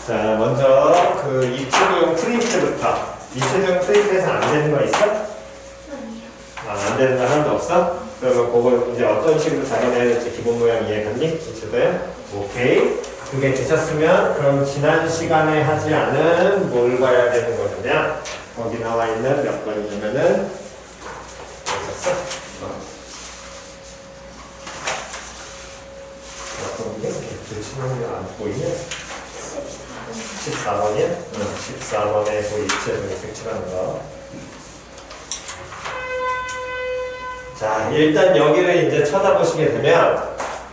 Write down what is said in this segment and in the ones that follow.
자, 먼저 그 입체도형 프린트부터. 입체도형 프린트에서 안 되는 거 있어? 아니요. 안 되는 거 하나도 없어? 그러면 그거 이제 어떤 식으로 작업해야 될지 기본 모양 이해갔니? 입체도형? 오케이. 그게 되셨으면 그럼 지난 시간에 하지 않은 뭘 봐야 되는 거냐? 거기 나와 있는 몇 번이냐면은 됐었어? 몇 번이야? 이렇게 치는 게 안 보이네? 14번이야? 응, 14번에 그 입체도형 색칠하는 거. 자, 일단 여기를 이제 쳐다보시게 되면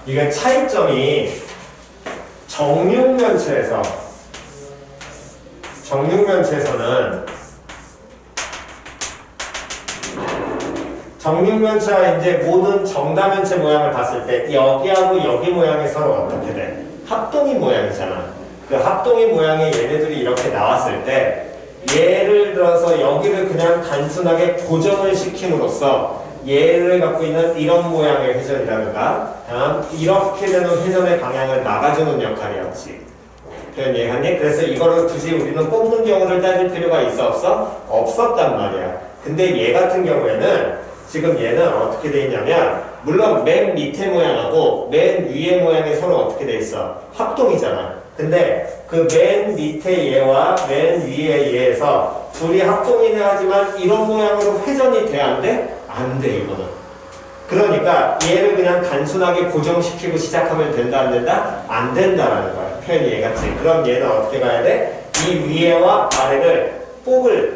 이건 차이점이 정육면체에서는 정육면체와 이제 모든 정다면체 모양을 봤을 때 여기하고 여기 모양이 서로 어떻게 돼? 합동이 모양이잖아. 그 합동이 모양이 얘네들이 이렇게 나왔을 때 얘를 들어서 여기를 그냥 단순하게 고정을 시킴으로써 얘를 갖고 있는 이런 모양의 회전이라든가 이렇게 되는 회전의 방향을 막아주는 역할이었지. 표현 이해하니? 그래서 이거를 굳이 우리는 뽑는 경우를 따질 필요가 있어 없어? 없었단 말이야. 근데 얘 같은 경우에는 지금 얘는 어떻게 돼 있냐면 물론 맨 밑에 모양하고 맨 위에 모양이 서로 어떻게 돼 있어? 합동이잖아. 근데 그 맨 밑에 얘와 맨 위에 얘에서 둘이 합동이긴 하지만 이런 모양으로 회전이 돼? 안 돼? 안 돼, 이거는. 그러니까 얘를 그냥 단순하게 고정시키고 시작하면 된다, 안 된다? 안 된다라는 거야. 표현이 얘같이. 그럼 얘는 어떻게 가야 돼? 이 위에와 아래를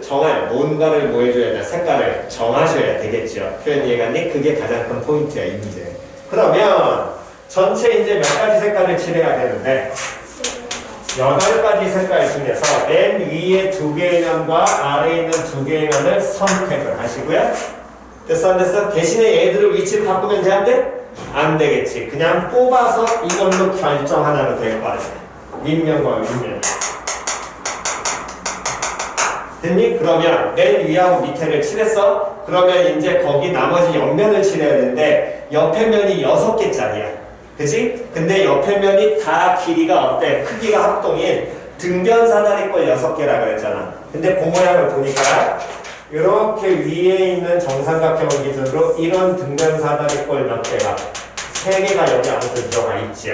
정할 뭔가를 뭐 해줘야 돼? 색깔을 정하셔야 되겠죠. 표현 이해갔니? 그게 가장 큰 포인트야, 이 문제. 그러면 전체 이제 몇 가지 색깔을 칠해야 되는데 8가지 색깔 중에서 맨 위에 2개의 면과 아래에 있는 2개의 면을 선택을 하시고요. 됐어, 안 됐어? 대신에 얘들을 위치를 바꾸면 돼, 안 돼? 안 되겠지. 그냥 뽑아서 이걸로 결정하나로 될 거 아니야. 윗면과 윗면. 됐니? 그러면 맨 위하고 밑에를 칠했어? 그러면 이제 거기 나머지 옆면을 칠해야 되는데 옆에 면이 6개짜리야. 그치? 근데 옆에 면이 다 길이가 어때? 크기가 합동인 등변사다리꼴 6개라 그랬잖아. 근데 그 모양을 보니까 이렇게 위에 있는 정삼각형을 기준으로 이런 등변사다리꼴 몇 개가 3개가 여기 아무튼 들어가 있지.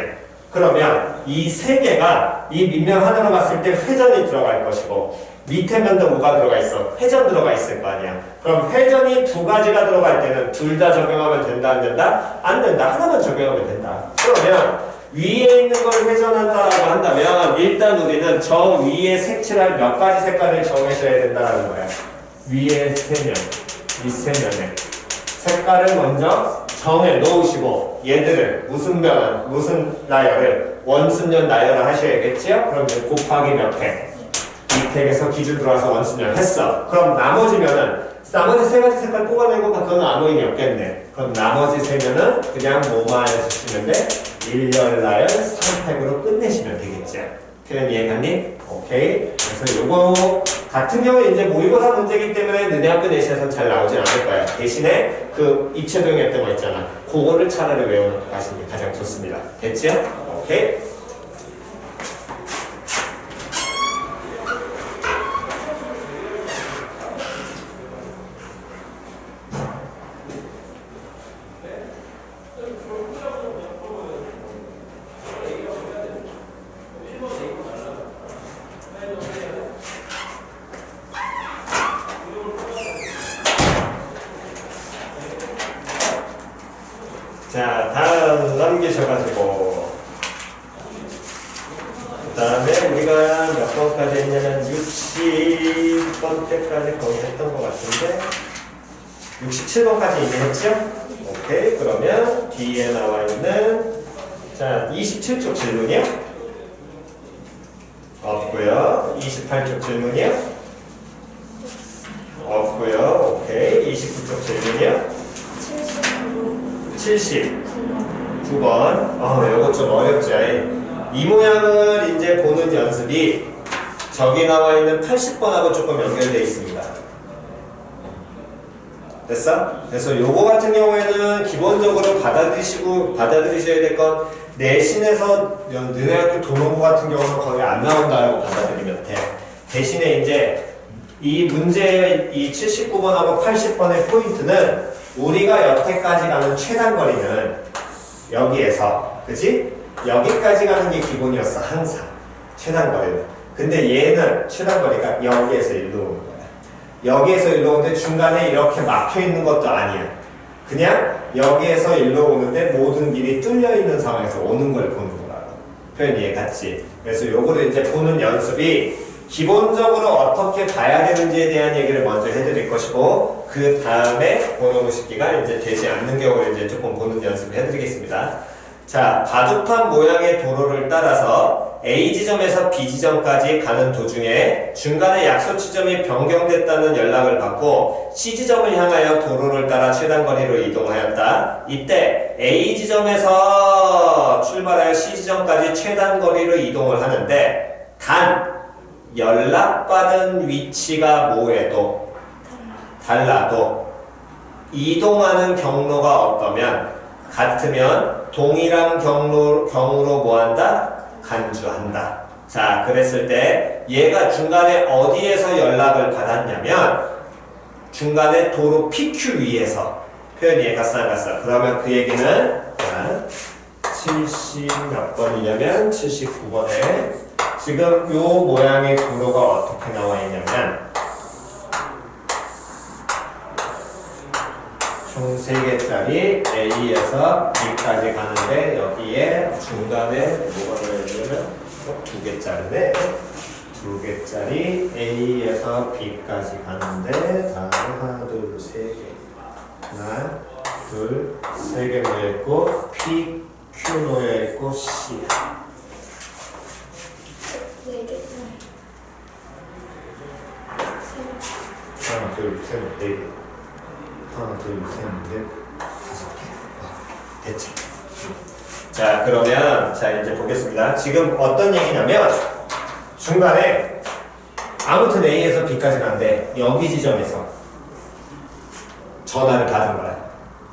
그러면 이 3개가 이 밑면 하나로 봤을 때 회전이 들어갈 것이고 밑에 면도 뭐가 들어가 있어? 회전 들어가 있을 거 아니야. 그럼 회전이 2가지가 들어갈 때는 둘 다 적용하면 된다, 안 된다? 안 된다. 하나만 적용하면 된다. 그러면 위에 있는 걸 회전한다라고 한다면 일단 우리는 저 위에 색칠할 몇 가지 색깔을 정해줘야 된다는 거야. 위에 3면, 이 3면에 색깔을 먼저 정해 놓으시고 얘들을 무슨 나열을 원순연 나열을 하셔야겠지요? 그럼 이제 곱하기 몇 회. 이 택에서 기준 들어와서 원순연 했어. 그럼 나머지 3가지 색깔 뽑아내고 그건 아무 의미 없겠네. 그럼 나머지 3면은 그냥 뭐만 해주시면 돼? 일렬 나열 선택으로 끝내시면 되겠죠. 표현 이해갔니? 오케이. 그래서 요거 같은 경우에 이제 모의고사 문제이기 때문에 너네 학교 내신에서는 잘 나오진 않을 거야. 대신에 그 입체도형했던 거 있잖아. 그거를 차라리 외워놓고 가시는 게 가장 좋습니다. 됐죠? 오케이. 자, 다음 넘기셔가지고 그 다음에 우리가 몇 번까지 했냐면 60번 때까지 거의 했던 것 같은데 67번까지 이미 했죠? 오케이. 그러면 뒤에 나와 있는 자 27쪽 질문이요? 없고요. 28쪽 질문이요? 없고요. 오케이. 29쪽 질문이요? 79번. 이거 좀 어렵지. 이 모양을 이제 보는 연습이 저기 나와 있는 80번하고 조금 연결되어 있습니다. 됐어? 그래서 요거 같은 경우에는 기본적으로 받아들이셔야 될 건 내신에서 너네 학교 도노부 같은 경우는 거의 안 나온다고 받아들이면 돼. 대신에 이제 이 문제의 이 79번하고 80번의 포인트는 우리가 여태까지 가는 최단거리는 여기에서, 그치? 여기까지 가는 게 기본이었어, 항상. 최단거리는. 근데 얘는 최단거리가 여기에서 일로 오는 거야. 여기에서 일로 오는데 중간에 이렇게 막혀 있는 것도 아니야. 그냥 여기에서 일로 오는데 모든 길이 뚫려 있는 상황에서 오는 걸 보는 거라고. 표현 이해갔지? 그래서 요거를 이제 보는 연습이 기본적으로 어떻게 봐야 되는지에 대한 얘기를 먼저 해드릴 것이고, 그 다음에 번호무 식기가 이제 되지 않는 경우를 이제 조금 보는 연습을 해드리겠습니다. 자, 바둑판 모양의 도로를 따라서 A 지점에서 B 지점까지 가는 도중에 중간에 약소 지점이 변경됐다는 연락을 받고 C 지점을 향하여 도로를 따라 최단거리로 이동하였다. 이때 A 지점에서 출발하여 C 지점까지 최단거리로 이동을 하는데, 단 연락받은 위치가 뭐해도 달라도 이동하는 경로가 어떠면 같으면 동일한 경우로 뭐한다? 간주한다. 자, 그랬을 때 얘가 중간에 어디에서 연락을 받았냐면 중간에 도로 PQ 위에서. 표현 이해갔어 안 갔어? 그러면 그 얘기는 70 몇 번이냐면 79번에 지금 요 모양의 도로가 어떻게 나와 있냐면 총 3개짜리 A에서 B까지 가는데 여기에 중간에 뭐가 들어있냐면 2개짜리네. 2개짜리 A에서 B까지 가는데 다음에 하나, 둘, 3개. 하나, 둘, 3개 놓여있고 P, Q 놓여있고 C. 하나, 둘, 셋, 네 개. 하나, 둘, 셋, 넷, 5개. 됐지? 자, 그러면 자 이제 보겠습니다. 지금 어떤 얘기냐면 중간에 아무튼 A에서 B까지 가는데 여기 지점에서 전화를 받은 거야.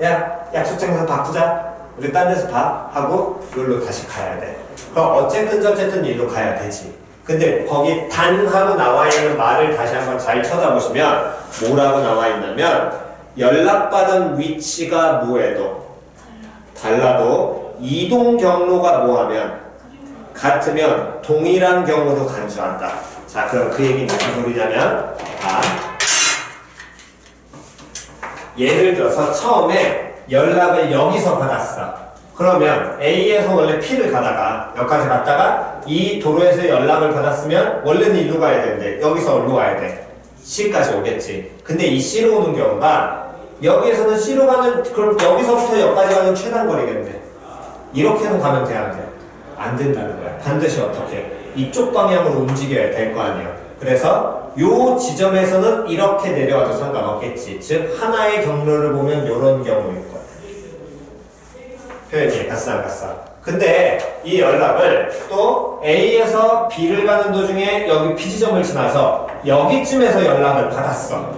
야, 약속 장소 바꾸자. 우리 딴 데서 봐. 하고 여기로 다시 가야 돼. 그럼 어쨌든 일로 가야 되지. 근데 거기 단 하고 나와 있는 말을 다시 한번 잘 쳐다보시면 뭐라고 나와 있냐면 연락받은 위치가 뭐해도 달라도 이동 경로가 뭐하면 같으면 동일한 경우로 간주한다. 자, 그럼 그 얘기는 무슨 소리냐면 예를 들어서 처음에 연락을 여기서 받았어. 그러면 A에서 원래 P를 가다가 여기까지 갔다가 이 도로에서 연락을 받았으면 원래는 일로 가야 되는데 여기서 어디로 가야 돼? C까지 오겠지. 근데 이 C로 오는 경우가 여기에서는 C로 가는, 그럼 여기서부터 여기까지 가는 최단거리겠네. 이렇게는 가면 돼, 안 돼? 안 된다는 거야. 반드시 어떻게? 이쪽 방향으로 움직여야 될 거 아니야. 그래서 요 지점에서는 이렇게 내려와도 상관없겠지. 즉 하나의 경로를 보면 이런 경우일 거야. 표현이 갔어 안 갔어? 근데 이 연락을 또 A에서 B를 가는 도중에 여기 P 지점을 지나서 여기쯤에서 연락을 받았어.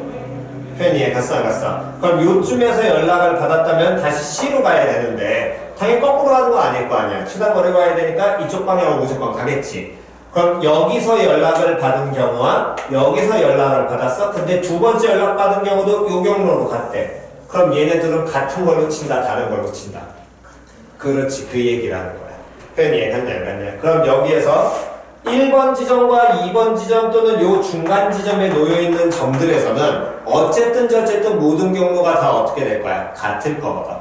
표현이 갔어 안 갔어? 그럼 요쯤에서 연락을 받았다면 다시 C로 가야 되는데 당연히 거꾸로 가는 거 아닐 거 아니야. 최단거리 가야 되니까 이쪽 방향으로 무조건 가겠지. 그럼 여기서 연락을 받은 경우와 여기서 연락을 받았어. 근데 두 번째 연락 받은 경우도 요 경로로 갔대. 그럼 얘네들은 같은 걸로 친다, 다른 걸로 친다. 그렇지, 그 얘기라는 거야. 표현이 이해갔냐, 안 갔냐? 그럼 여기에서 1번 지점과 2번 지점 또는 요 중간 지점에 놓여있는 점들에서는 어쨌든 모든 경로가 다 어떻게 될 거야? 같을 거거든.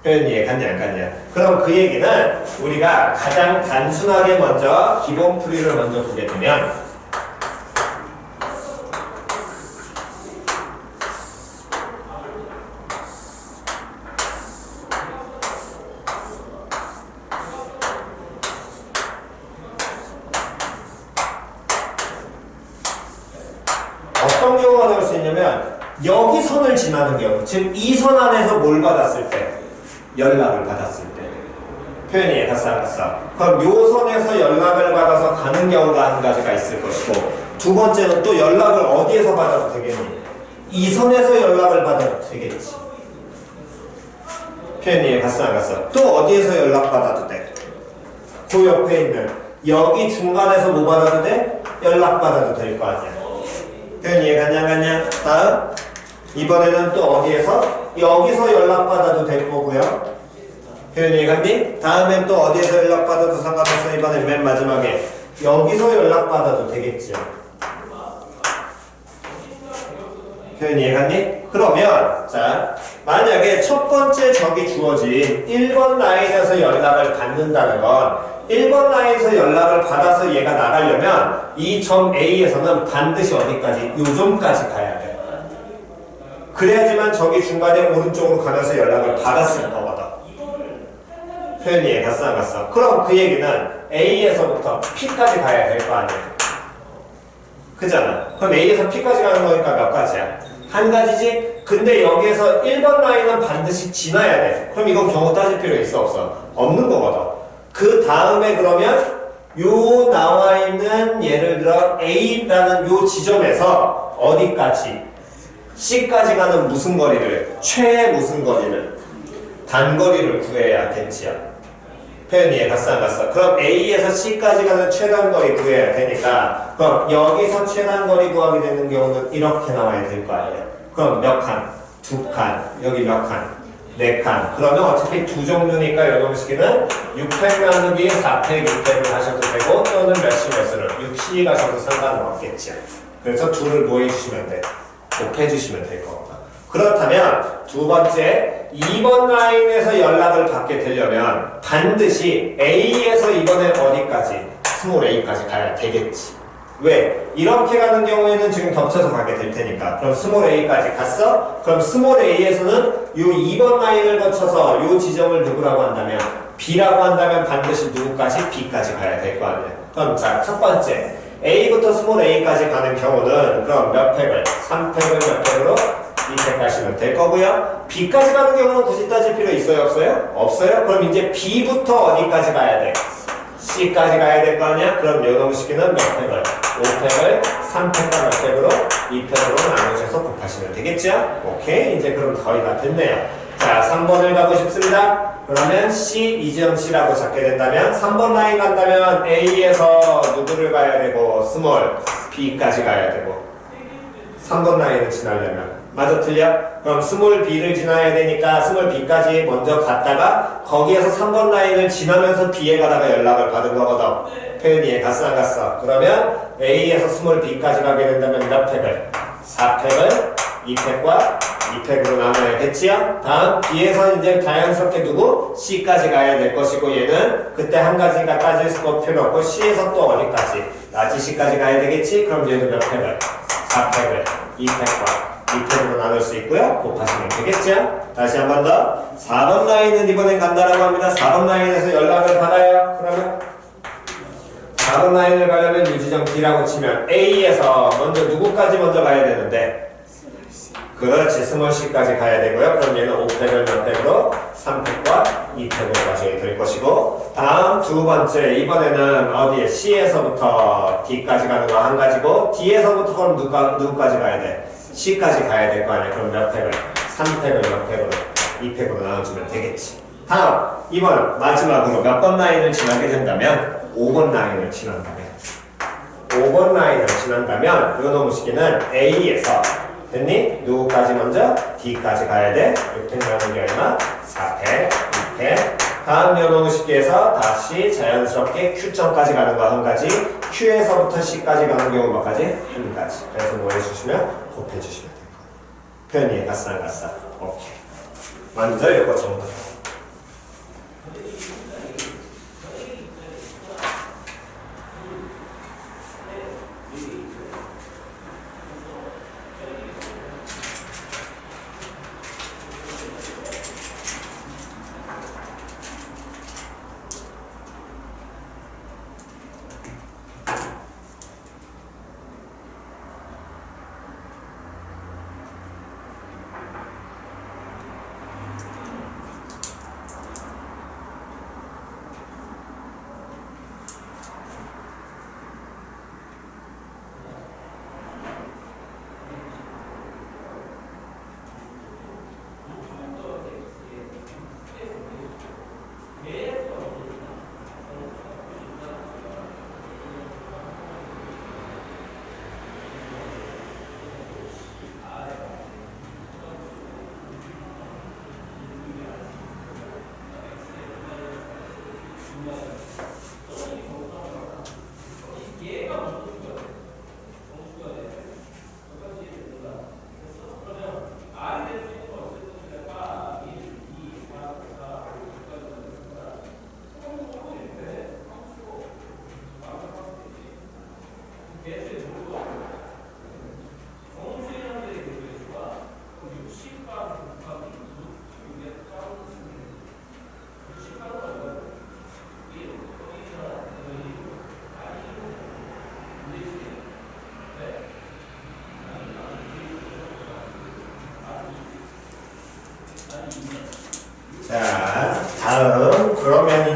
표현이 이해갔냐, 안 갔냐? 그럼 그 얘기는 우리가 가장 단순하게 먼저 기본 풀이를 먼저 보게 되면 어떤 경우가 나올 수 있냐면 여기 선을 지나는 경우, 즉 이 선 안에서 뭘 받았을 때? 연락을 받았을 때. 표현이 갔어 안 갔어? 그럼 요 선에서 연락을 받아서 가는 경우가 한 가지가 있을 것이고, 두 번째는 또 연락을 어디에서 받아도 되겠니? 이 선에서 연락을 받아도 되겠지. 표현 이해 갔어 안 갔어? 또 어디에서 연락받아도 돼? 그 옆에 있는 여기 중간에서 뭐 받아도 돼? 연락받아도 될 거 아니야. 표현 이해 갔냐 안 갔냐? 다음 이번에는 또 어디에서? 여기서 연락받아도 될 거고요. 표현 이해 갔니? 다음엔 또 어디에서 연락받아도 상관없어. 이번엔 맨 마지막에 여기서 연락받아도 되겠죠. 표현 이해 갔니? 그러면 자 만약에 첫 번째 적이 주어진 1번 라인에서 연락을 받는다는 건 1번 라인에서 연락을 받아서 얘가 나가려면 이 점 A에서는 반드시 어디까지? 요 점까지 가야 돼. 그래야지만 저기 중간에 오른쪽으로 가면서 연락을 받았을 거거든. 표현 이해 갔어 안 갔어? 그럼 그 얘기는 A에서부터 P까지 가야 될 거 아니야. 그잖아. 그럼 A에서 P까지 가는 거니까 몇 가지야? 한 가지지? 근데 여기에서 1번 라인은 반드시 지나야 돼. 그럼 이건 경우 따질 필요 있어 없어? 없는 거거든. 그 다음에 그러면 요 나와 있는 예를 들어 A라는 요 지점에서 어디까지? C까지 가는 무슨 거리를? 최 무슨 거리를? 단거리를 구해야 되지요. 표현 이해 갔어 안 갔어? 그럼 A에서 C까지 가는 최단거리 구해야 되니까 그럼 여기서 최단거리 구하게 되는 경우는 이렇게 나와야 될 거 아니에요. 그럼 몇 칸? 두 칸. 여기 몇 칸? 네 칸. 그러면 어차피 두 종류니까 요놈식이는 6팩 나누기 4팩 6팩을 하셔도 되고 또는 몇시 몇으로 6시 가셔도 상관은 없겠죠. 그래서 둘을 뭐 해주시면 돼? 곱해주시면 될 겁니다. 그렇다면 두 번째 2번 라인에서 연락을 받게 되려면 반드시 A에서 이번에 어디까지? 스몰 A까지 가야 되겠지. 왜? 이렇게 가는 경우에는 지금 겹쳐서 가게 될 테니까. 그럼 스몰 A까지 갔어? 그럼 스몰 A에서는 요 2번 라인을 거쳐서 요 지점을 누구라고 한다면 B라고 한다면 반드시 누구까지? B까지 가야 될 거 아니야. 그럼 자, 첫 번째 A부터 스몰 A까지 가는 경우는 그럼 몇 팩을? 3팩을 몇 팩으로? 2팩 가시면 될 거고요. B까지 가는 경우는 굳이 따질 필요 있어요? 없어요? 없어요? 그럼 이제 B부터 어디까지 가야 돼? C까지 가야 될 거 아니야? 그럼 요놈식이는 몇 팩을? 5팩을 3팩과 몇 팩으로? 2팩으로 나누셔서 곱하시면 되겠죠? 오케이, 이제 그럼 거의 다 됐네요. 자, 3번을 가고 싶습니다. 그러면 C, 이지점 C라고 잡게 된다면 3번 라인 간다면 A에서 누구를 가야 되고 스몰 B까지 가야 되고 3번 라인을 지나려면 맞아 틀려? 그럼 스몰 B를 지나야 되니까 스몰 B까지 먼저 갔다가 거기에서 3번 라인을 지나면서 B에 가다가 연락을 받은 거거든. 표현 이해 갔어 안 갔어? 그러면 A에서 스몰 B까지 가게 된다면 몇 팩을? 4팩을 2팩과 2팩으로 나눠야겠지요? 다음 B에서 이제 자연스럽게 누구? C까지 가야 될 것이고 얘는 그때 한 가지가 따질 수 필요 없고 C에서 또 어디까지? 라지 C까지 가야 되겠지? 그럼 얘는 몇 팩을? 4팩을 2팩과 2팩으로 나눌 수 있고요. 곱하시면 되겠죠? 다시 한 번 더. 4번 라인은 이번엔 간다라고 합니다. 4번 라인에서 연락을 받아요. 그러면 4번 라인을 가려면 유지점 D라고 치면 A에서 먼저 누구까지 먼저 가야 되는데 그렇지. 스몰 C까지 가야 되고요. 그럼 얘는 5팩을 몇 팩으로? 3팩과 2팩으로 가셔야 될 것이고 다음 두 번째 이번에는 어디에? C에서부터 D까지 가는 거 한 가지고 D에서부터 그럼 누구까지 가야 돼? C까지 가야 될 거 아니야. 그럼 몇 팩을? 3팩을 몇 팩으로? 2팩으로 나눠주면 되겠지. 다음 2번 마지막으로 몇 번 라인을 지나게 된다면 5번 라인을 지난다면 5번 라인을 지난다면 요 놈식이는 A에서 됐니? 누구까지 먼저? D까지 가야 돼. 6팩 나누기 얼마? 4팩, 2팩. 다음 요놈식에서 다시 자연스럽게 Q점까지 가는 거 한 가지 Q에서부터 C까지 가는 경우 몇 가지? 한 가지. 그래서 뭐 해주시면? 곱해주시면 될 거예요. 표현 이해 갔어 안 갔어? 오케이. 먼저 이거 정도.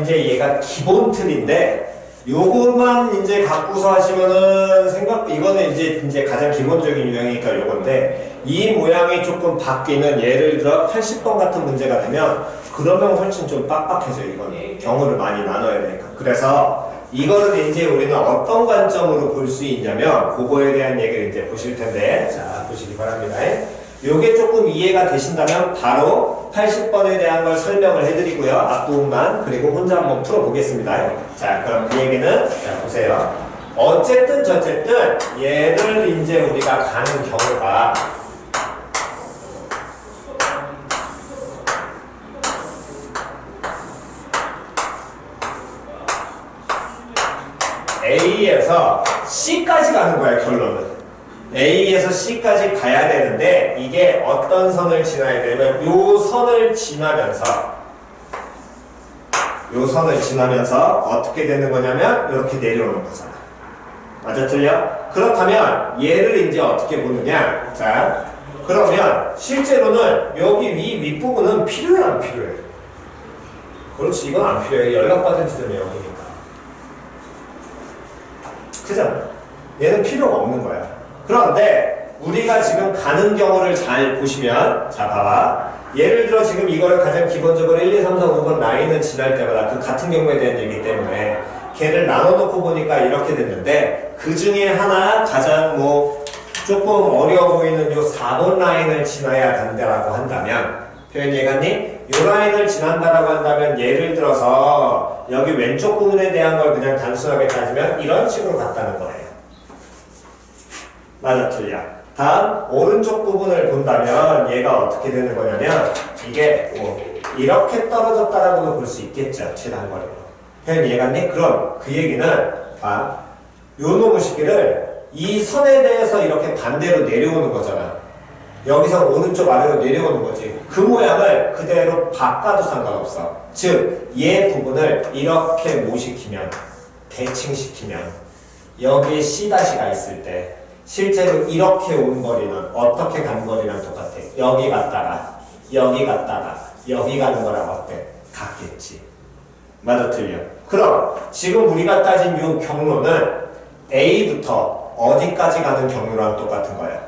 이제 얘가 기본 틀인데 요것만 이제 갖고서 하시면은 이거는 이제 가장 기본적인 유형이니까 요건데 이 모양이 조금 바뀌는 예를 들어 80번 같은 문제가 되면 그러면 훨씬 좀 빡빡해져요. 이거는 경우를 많이 나눠야 되니까. 그래서 이거를 이제 우리는 어떤 관점으로 볼 수 있냐면 그거에 대한 얘기를 이제 보실 텐데 자 보시기 바랍니다. 요게 조금 이해가 되신다면 바로 80번에 대한 걸 설명을 해드리고요. 앞부분만 그리고 혼자 한번 풀어보겠습니다. 자 그럼 그 얘기는 자 보세요. 어쨌든 저쨌든 얘를 이제 우리가 가는 경우가 A에서 C까지 가는 거야 결론은. A에서 C까지 가야 되는데 이게 어떤 선을 지나야 되면 요 선을 지나면서 어떻게 되는 거냐면 이렇게 내려오는 거잖아. 맞아 틀려? 그렇다면 얘를 이제 어떻게 보느냐. 자 그러면 실제로는 여기 윗부분은 필요해 안 필요해? 그렇지 이건 안 필요해. 연락받은 지점이 여기니까. 그잖아. 얘는 필요가 없는 거야. 그런데 우리가 지금 가는 경우를 잘 보시면 자 봐봐. 예를 들어 지금 이거를 가장 기본적으로 1, 2, 3, 4, 5번 라인을 지날 때마다 그 같은 경우에 대한 얘기 때문에 걔를 나눠놓고 보니까 이렇게 됐는데 그 중에 하나 가장 뭐 조금 어려워 보이는 요 4번 라인을 지나야 된다라고 한다면 표현 이해갔니? 요 라인을 지난다라고 한다면 예를 들어서 여기 왼쪽 부분에 대한 걸 그냥 단순하게 따지면 이런 식으로 갔다는 거예요. 맞아 틀려. 다음 오른쪽 부분을 본다면 얘가 어떻게 되는 거냐면 이게 뭐 이렇게 떨어졌다라고도 볼 수 있겠죠. 최단거리로. 표현 이해갔니? 그럼 그 얘기는 봐. 요 놈의 시기를 이 선에 대해서 이렇게 반대로 내려오는 거잖아. 여기서 오른쪽 아래로 내려오는 거지. 그 모양을 그대로 바꿔도 상관없어. 즉, 얘 부분을 이렇게 모시키면, 대칭시키면 여기에 C-가 있을 때 실제로 이렇게 온 거리는 어떻게 간 거리랑 똑같아. 여기 갔다가 여기 갔다가 여기 가는 거랑 어때? 같겠지. 맞아 틀려. 그럼 지금 우리가 따진 이 경로는 A부터 어디까지 가는 경로랑 똑같은 거야?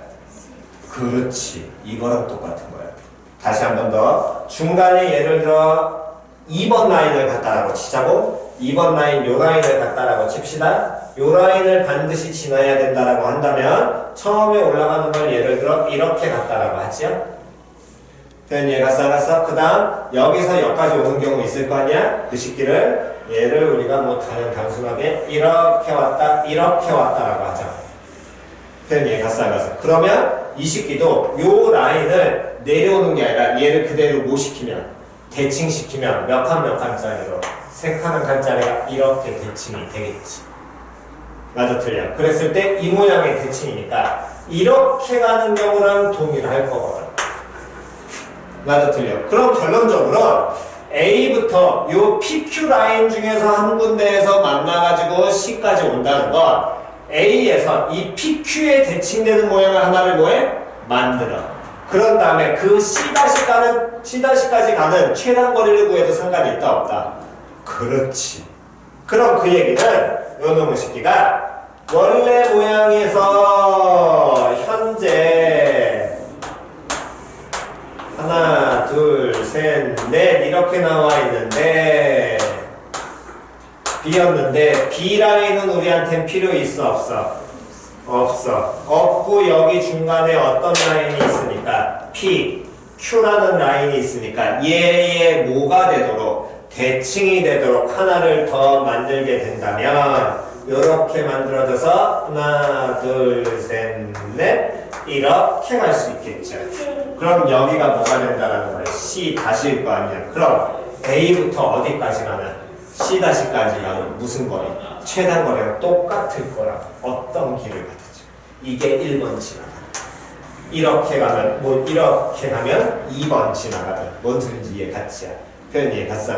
그렇지. 이거랑 똑같은 거야. 다시 한 번 더. 중간에 예를 들어 2번 라인을 갖다라고 치자고. 2번 라인 요 라인을 갖다라고 칩시다. 요 라인을 반드시 지나야 된다라고 한다면 처음에 올라가는 걸 예를 들어 이렇게 갔다라고 하지요. 표현 이해갔어? 그 다음 여기서 여기까지 오는 경우 있을 거 아니야? 그 식기를 얘를 우리가 뭐 단순하게 이렇게 왔다 이렇게 왔다라고 하자. 표현 이해갔어? 그러면 이 식기도 요 라인을 내려오는 게 아니라 얘를 그대로 모시키면 대칭시키면 몇 칸짜리로 3칸짜리가 이렇게 대칭이 되겠지. 맞아 틀려. 그랬을 때 이 모양의 대칭이니까 이렇게 가는 경우랑 동일할 거거든. 맞아 틀려. 그럼 결론적으로 A부터 요 PQ 라인 중에서 한 군데에서 만나가지고 C까지 온다는 건 A에서 이 PQ에 대칭되는 모양을 하나를 뭐해? 만들어. 그런 다음에 그 C-까지 가는 최단 거리를 구해도 상관이 있다 없다? 그렇지. 그럼 그 얘기는 요 놈의 식기가 원래 모양에서 현재 하나, 둘, 셋, 넷 이렇게 나와 있는데 B였는데 B라인은 우리한텐 필요 있어 없어? 없어. 없고 여기 중간에 어떤 라인이 있으니까 P, Q라는 라인이 있으니까 얘의 뭐가 되도록 대칭이 되도록 하나를 더 만들게 된다면 이렇게 만들어져서 하나, 둘, 셋, 넷 이렇게 갈 수 있겠죠. 그럼 여기가 뭐가 된다라는 거예요? C-일 거 아니야. 그럼 A부터 어디까지 가나? C-까지 가는 무슨 거리? 최단 거리랑 똑같을 거라. 어떤 길을 가든지. 이게 1번 지나가. 이렇게 가면 뭐 이렇게 가면 2번 지나가든 뭔 소린지 이해 갔지야. 표현 이해 갔어?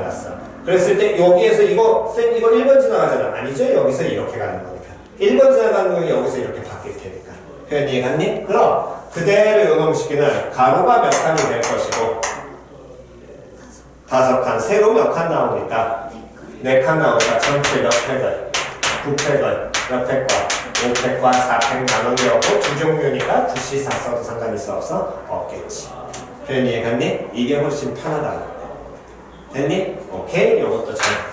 그랬을 때 여기에서 이거 1번 지나가잖아. 아니죠? 여기서 이렇게 가는 거니까. 1번 지나가는 건 여기서 이렇게 바뀔 테니까. 표현 이해 갔니? 그럼 그대로 요놈식기는 가로가 몇 칸이 될 것이고 5칸, 세로 몇 칸 나오니까 4칸 나오니까 전체 몇 팩을? 9팩을 몇 팩과? 5팩과 4팩 나누려고 두 종류니까 9C 4 써도 상관 있어 없어? 없겠지. 표현 이해갔니? 이게 훨씬 편하다. 됐니? 오케이? 요것도 잘.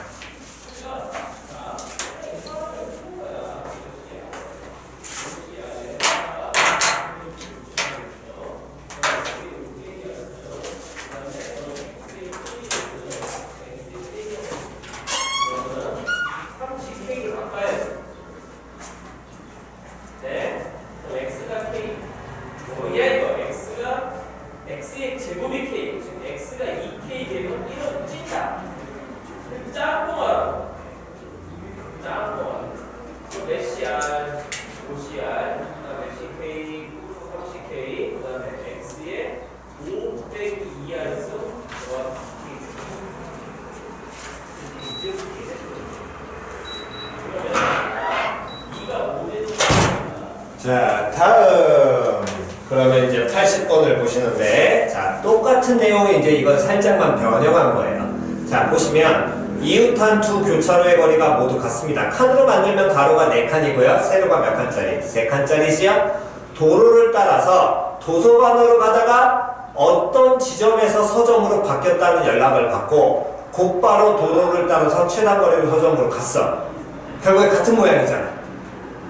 자, 다음. 그러면 이제 80번을 보시는데, 자, 똑같은 내용이 이제 이건 살짝만 변형한 거예요. 자, 보시면, 이웃한 두 교차로의 거리가 모두 같습니다. 칸으로 만들면 가로가 4칸이고요. 세로가 몇 칸짜리? 3칸짜리지요? 도로를 따라서 도서관으로 가다가 어떤 지점에서 서점으로 바뀌었다는 연락을 받고, 곧바로 도로를 따라서 최단거리로 서점으로 갔어. 결국에 같은 모양이잖아.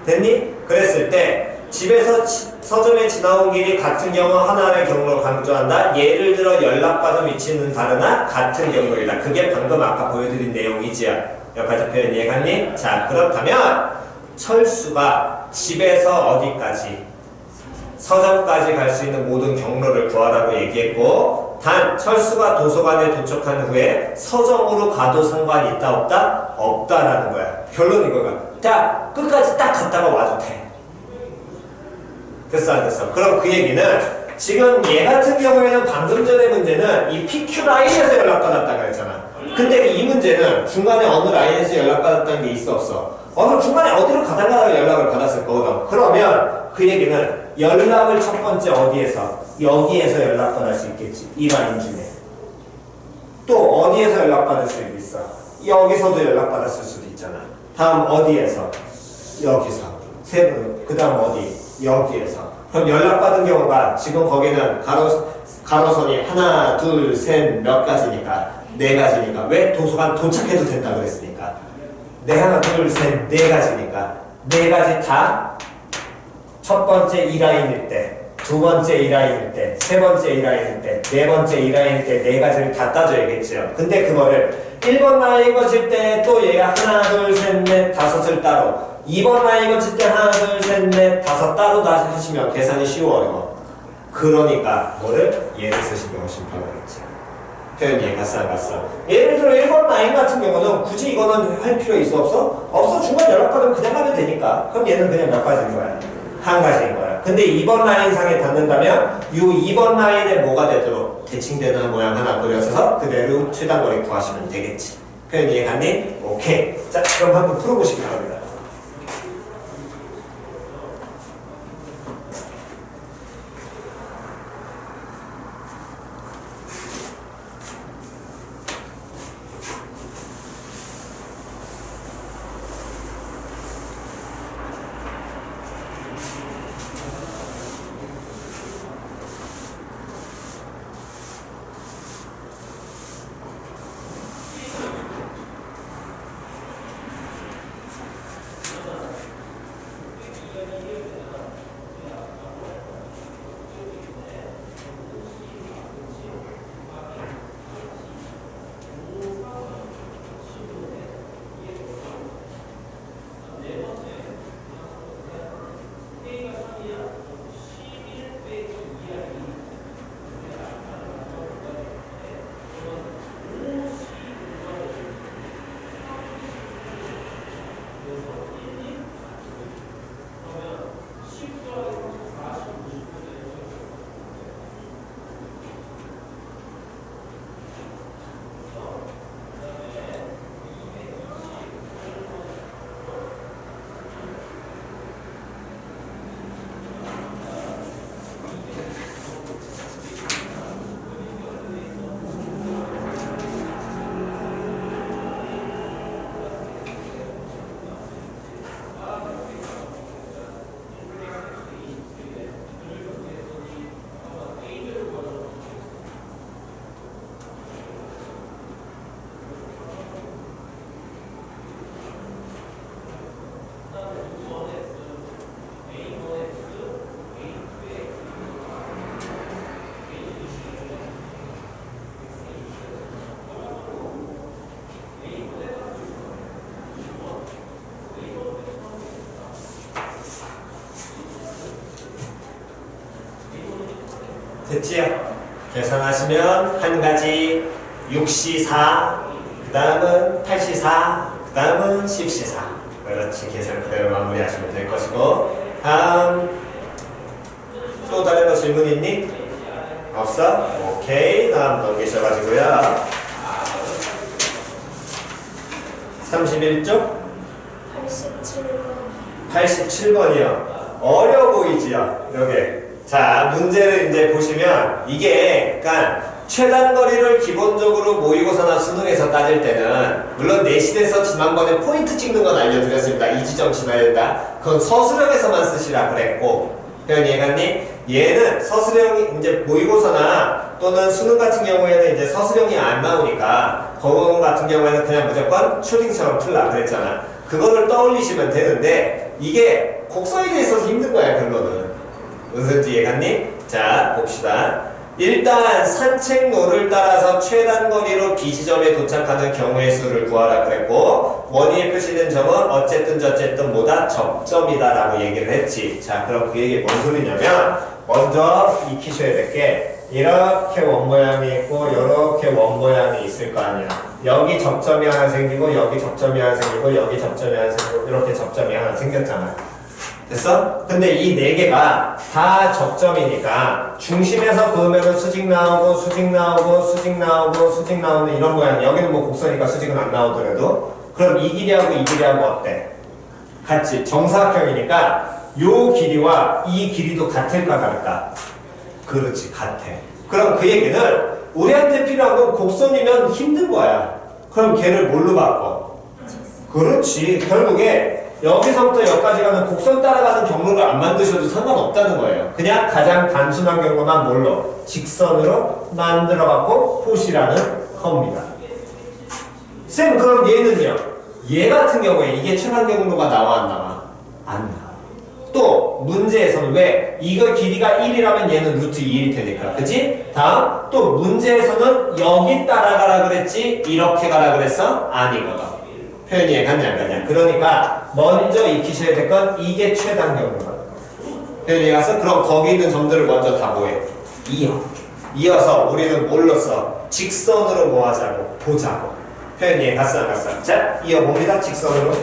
됐니? 그랬을 때 집에서 서점에 지나온 길이 같은 경우 하나의 경로로 강조한다. 예를 들어 연락받은 위치는 다르나 같은 경로이다. 그게 방금 아까 보여드린 내용이지요. 여기까지 표현 이해갔니? 자, 그렇다면 철수가 집에서 어디까지? 서점까지 갈 수 있는 모든 경로를 구하라고 얘기했고, 단 철수가 도서관에 도착한 후에 서점으로 가도 상관이 있다 없다? 없다라는 거야. 결론 이거가. 자, 끝까지 딱 갔다가 와도 돼. 됐어 안 됐어? 그럼 그 얘기는 지금 얘 같은 경우에는 방금 전의 문제는 이 PQ 라인에서 연락받았다고 했잖아. 근데 이 문제는 중간에 어느 라인에서 연락받았다는 게 있어 없어? 어느 중간에 어디로 가다가 연락을 받았을 거거든. 그러면 그 얘기는 연락을 첫 번째 어디에서? 여기에서 연락받을 수 있겠지. 이 라인 중에. 또 어디에서 연락받을 수 있어? 여기서도 연락받았을 수도 있잖아. 다음 어디에서? 여기서. 그 다음 어디? 여기에서. 그럼 연락받은 경우가 지금 거기는 가로선이 하나, 둘, 셋 몇 가지니까? 4가지니까. 왜? 도서관 도착해도 된다 그랬으니까. 하나, 둘, 셋, 4가지니까. 4가지 다 첫 번째 이 라인일 때, 두 번째 이 라인일 때, 세 번째 이 라인일 때, 네 번째 이 라인일 때 4가지를 다 따져야겠죠. 근데 그거를 1번 라인 거칠 때 또 얘가 하나, 둘, 셋, 넷, 5을 따로 2번 라인 거칠 때 하나, 둘, 셋, 넷, 5 따로 다시 하시면 계산이 쉬워 어려워. 그러니까 뭐를? 얘를 쓰시면 훨씬 편하겠지. 표현 이해 갔어 안 갔어? 예를 들어 1번 라인 같은 경우는 굳이 이거는 할 필요 있어 없어? 없어. 중간 연락받으면 그냥 하면 되니까. 그럼 얘는 그냥 몇 가지인 거야? 한 가지인 거야. 근데 2번 라인 상에 닿는다면 이 2번 라인에 뭐가 되도록 대칭되는 모양 하나 그려서 그대로 최단거리 구하시면 되겠지. 표현 이해 갔니? 오케이. 자, 그럼 한번 풀어보시기 바랍니다. 됐지요? 계산하시면 한 가지 6시 4, 그 다음은 8시 4, 그 다음은 10시 4. 그렇지. 계산 그대로 마무리하시면 될 것이고. 다음 또 다른 거 질문 있니? 없어? 오케이. 다음 넘기셔가지고요. 31쪽? 87번. 87번이요. 어려 보이지요? 여기. 자, 문제를 이제 보시면 이게 그러니까 최단거리를 기본적으로 모의고사나 수능에서 따질 때는 물론 내신에서 지난번에 포인트 찍는 건 알려드렸습니다. 이 지점 지나야 된다. 그건 서술형에서만 쓰시라 그랬고 표현 이해갔니? 얘는 서술형 이제 모의고사나 또는 수능 같은 경우에는 이제 서술형이 안 나오니까 거공 같은 경우에는 그냥 무조건 슈팅처럼 풀라 그랬잖아. 그거를 떠올리시면 되는데 이게 곡선에 대해서 힘든 거야 결론은. 무슨 이해갔니? 자 봅시다. 일단 산책로를 따라서 최단거리로 B지점에 도착하는 경우의 수를 구하라 그랬고 원위에 표시된 점은 어쨌든 저쨌든 뭐다? 접점이다 라고 얘기를 했지. 자 그럼 그 얘기 뭔 소리냐면 먼저 익히셔야 될 게 이렇게 원모양이 있고 이렇게 원모양이 있을 거 아니야. 여기 접점이 하나 생기고 여기 접점이 하나 생기고 여기 접점이 하나 생기고 이렇게 접점이 하나 생겼잖아. 됐어? 근데 이 네 개가 다 접점이니까 중심에서 그으면 수직 나오고 수직 나오고 수직 나오고 수직 나오는 이런 모양. 여기는 뭐 곡선이니까 수직은 안 나오더라도 그럼 이 길이하고 이 길이하고 어때? 같지. 정사각형이니까 요 길이와 이 길이도 같을까 다를까? 그렇지 같아. 그럼 그 얘기는 우리한테 필요한 건 곡선이면 힘든 거야. 그럼 걔를 뭘로 바꿔? 그렇지. 결국에 여기서부터 여기까지 가는 곡선 따라가는 경로를 안 만드셔도 상관없다는 거예요. 그냥 가장 단순한 경로만 뭘로? 직선으로 만들어갖고 표시라는 겁니다. 쌤 그럼 얘는요? 얘 같은 경우에 이게 최단 경로가 나와 안 나와? 안 나와. 또 문제에서는 왜? 이거 길이가 1이라면 얘는 루트 2일 테니까. 그치? 다음 또 문제에서는 여기 따라가라 그랬지? 이렇게 가라 그랬어? 아니거든. 표현이 이해갔냐 안 갔냐. 그러니까 먼저 익히셔야 될 건 이게 최단 경로다. 표현이 이해갔어? 그럼 거기 있는 점들을 먼저 다 뭐해? 이어서 우리는 뭘로 써? 직선으로 뭐 하자고? 보자고. 표현이 이해갔어 안 갔어? 자 이어봅니다. 직선으로.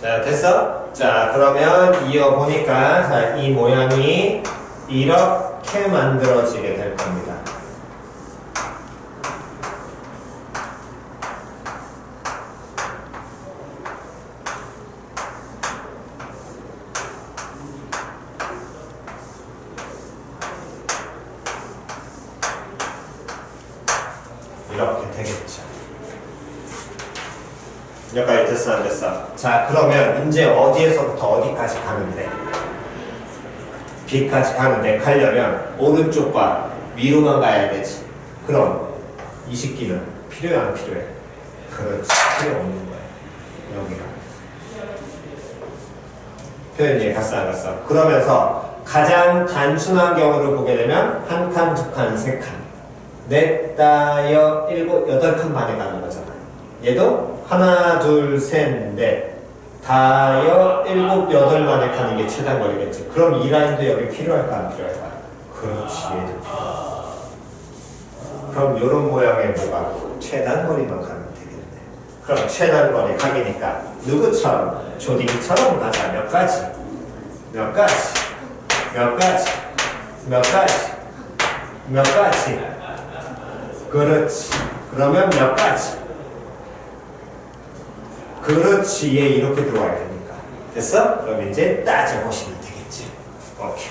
자 됐어? 자 그러면 이어보니까 자, 이 모양이 이렇게 만들어지게 될 겁니다. 이렇게 되겠죠. 여기까지 됐어 안 됐어? 자 그러면 이제 어디에서부터 어디까지 가는데? B까지 가는데 가려면 오른쪽과 위로만 가야 되지. 그럼 이 식기는 필요해 안 필요해? 그렇지. 필요 없는 거야. 여기가. 표현 이해 갔어 안 갔어? 그러면서 가장 단순한 경우를 보게 되면 한 칸, 두 칸, 세 칸. 넷, 다, 여, 일곱, 여덟 칸 만에 가는 거잖아. 얘도 하나, 둘, 셋, 넷, 다여, 일곱, 여덟 만에 가는 게 최단 거리겠지. 그럼 이 라인도 여기 필요할까 안 필요할까? 그렇지, 얘도 필요해. 그럼 이런 모양의 뭐가 최단 거리만 가면 되겠네. 그럼 최단 거리 가기니까 누구처럼? 조딩처럼 가자. 몇 가지? 몇 가지? 몇 가지? 몇 가지? 몇 가지? 그렇지. 그러면 몇 가지? 그렇지. 얘 이렇게 들어와야 되니까. 됐어? 그럼 이제 따져보시면 되겠지. 오케이.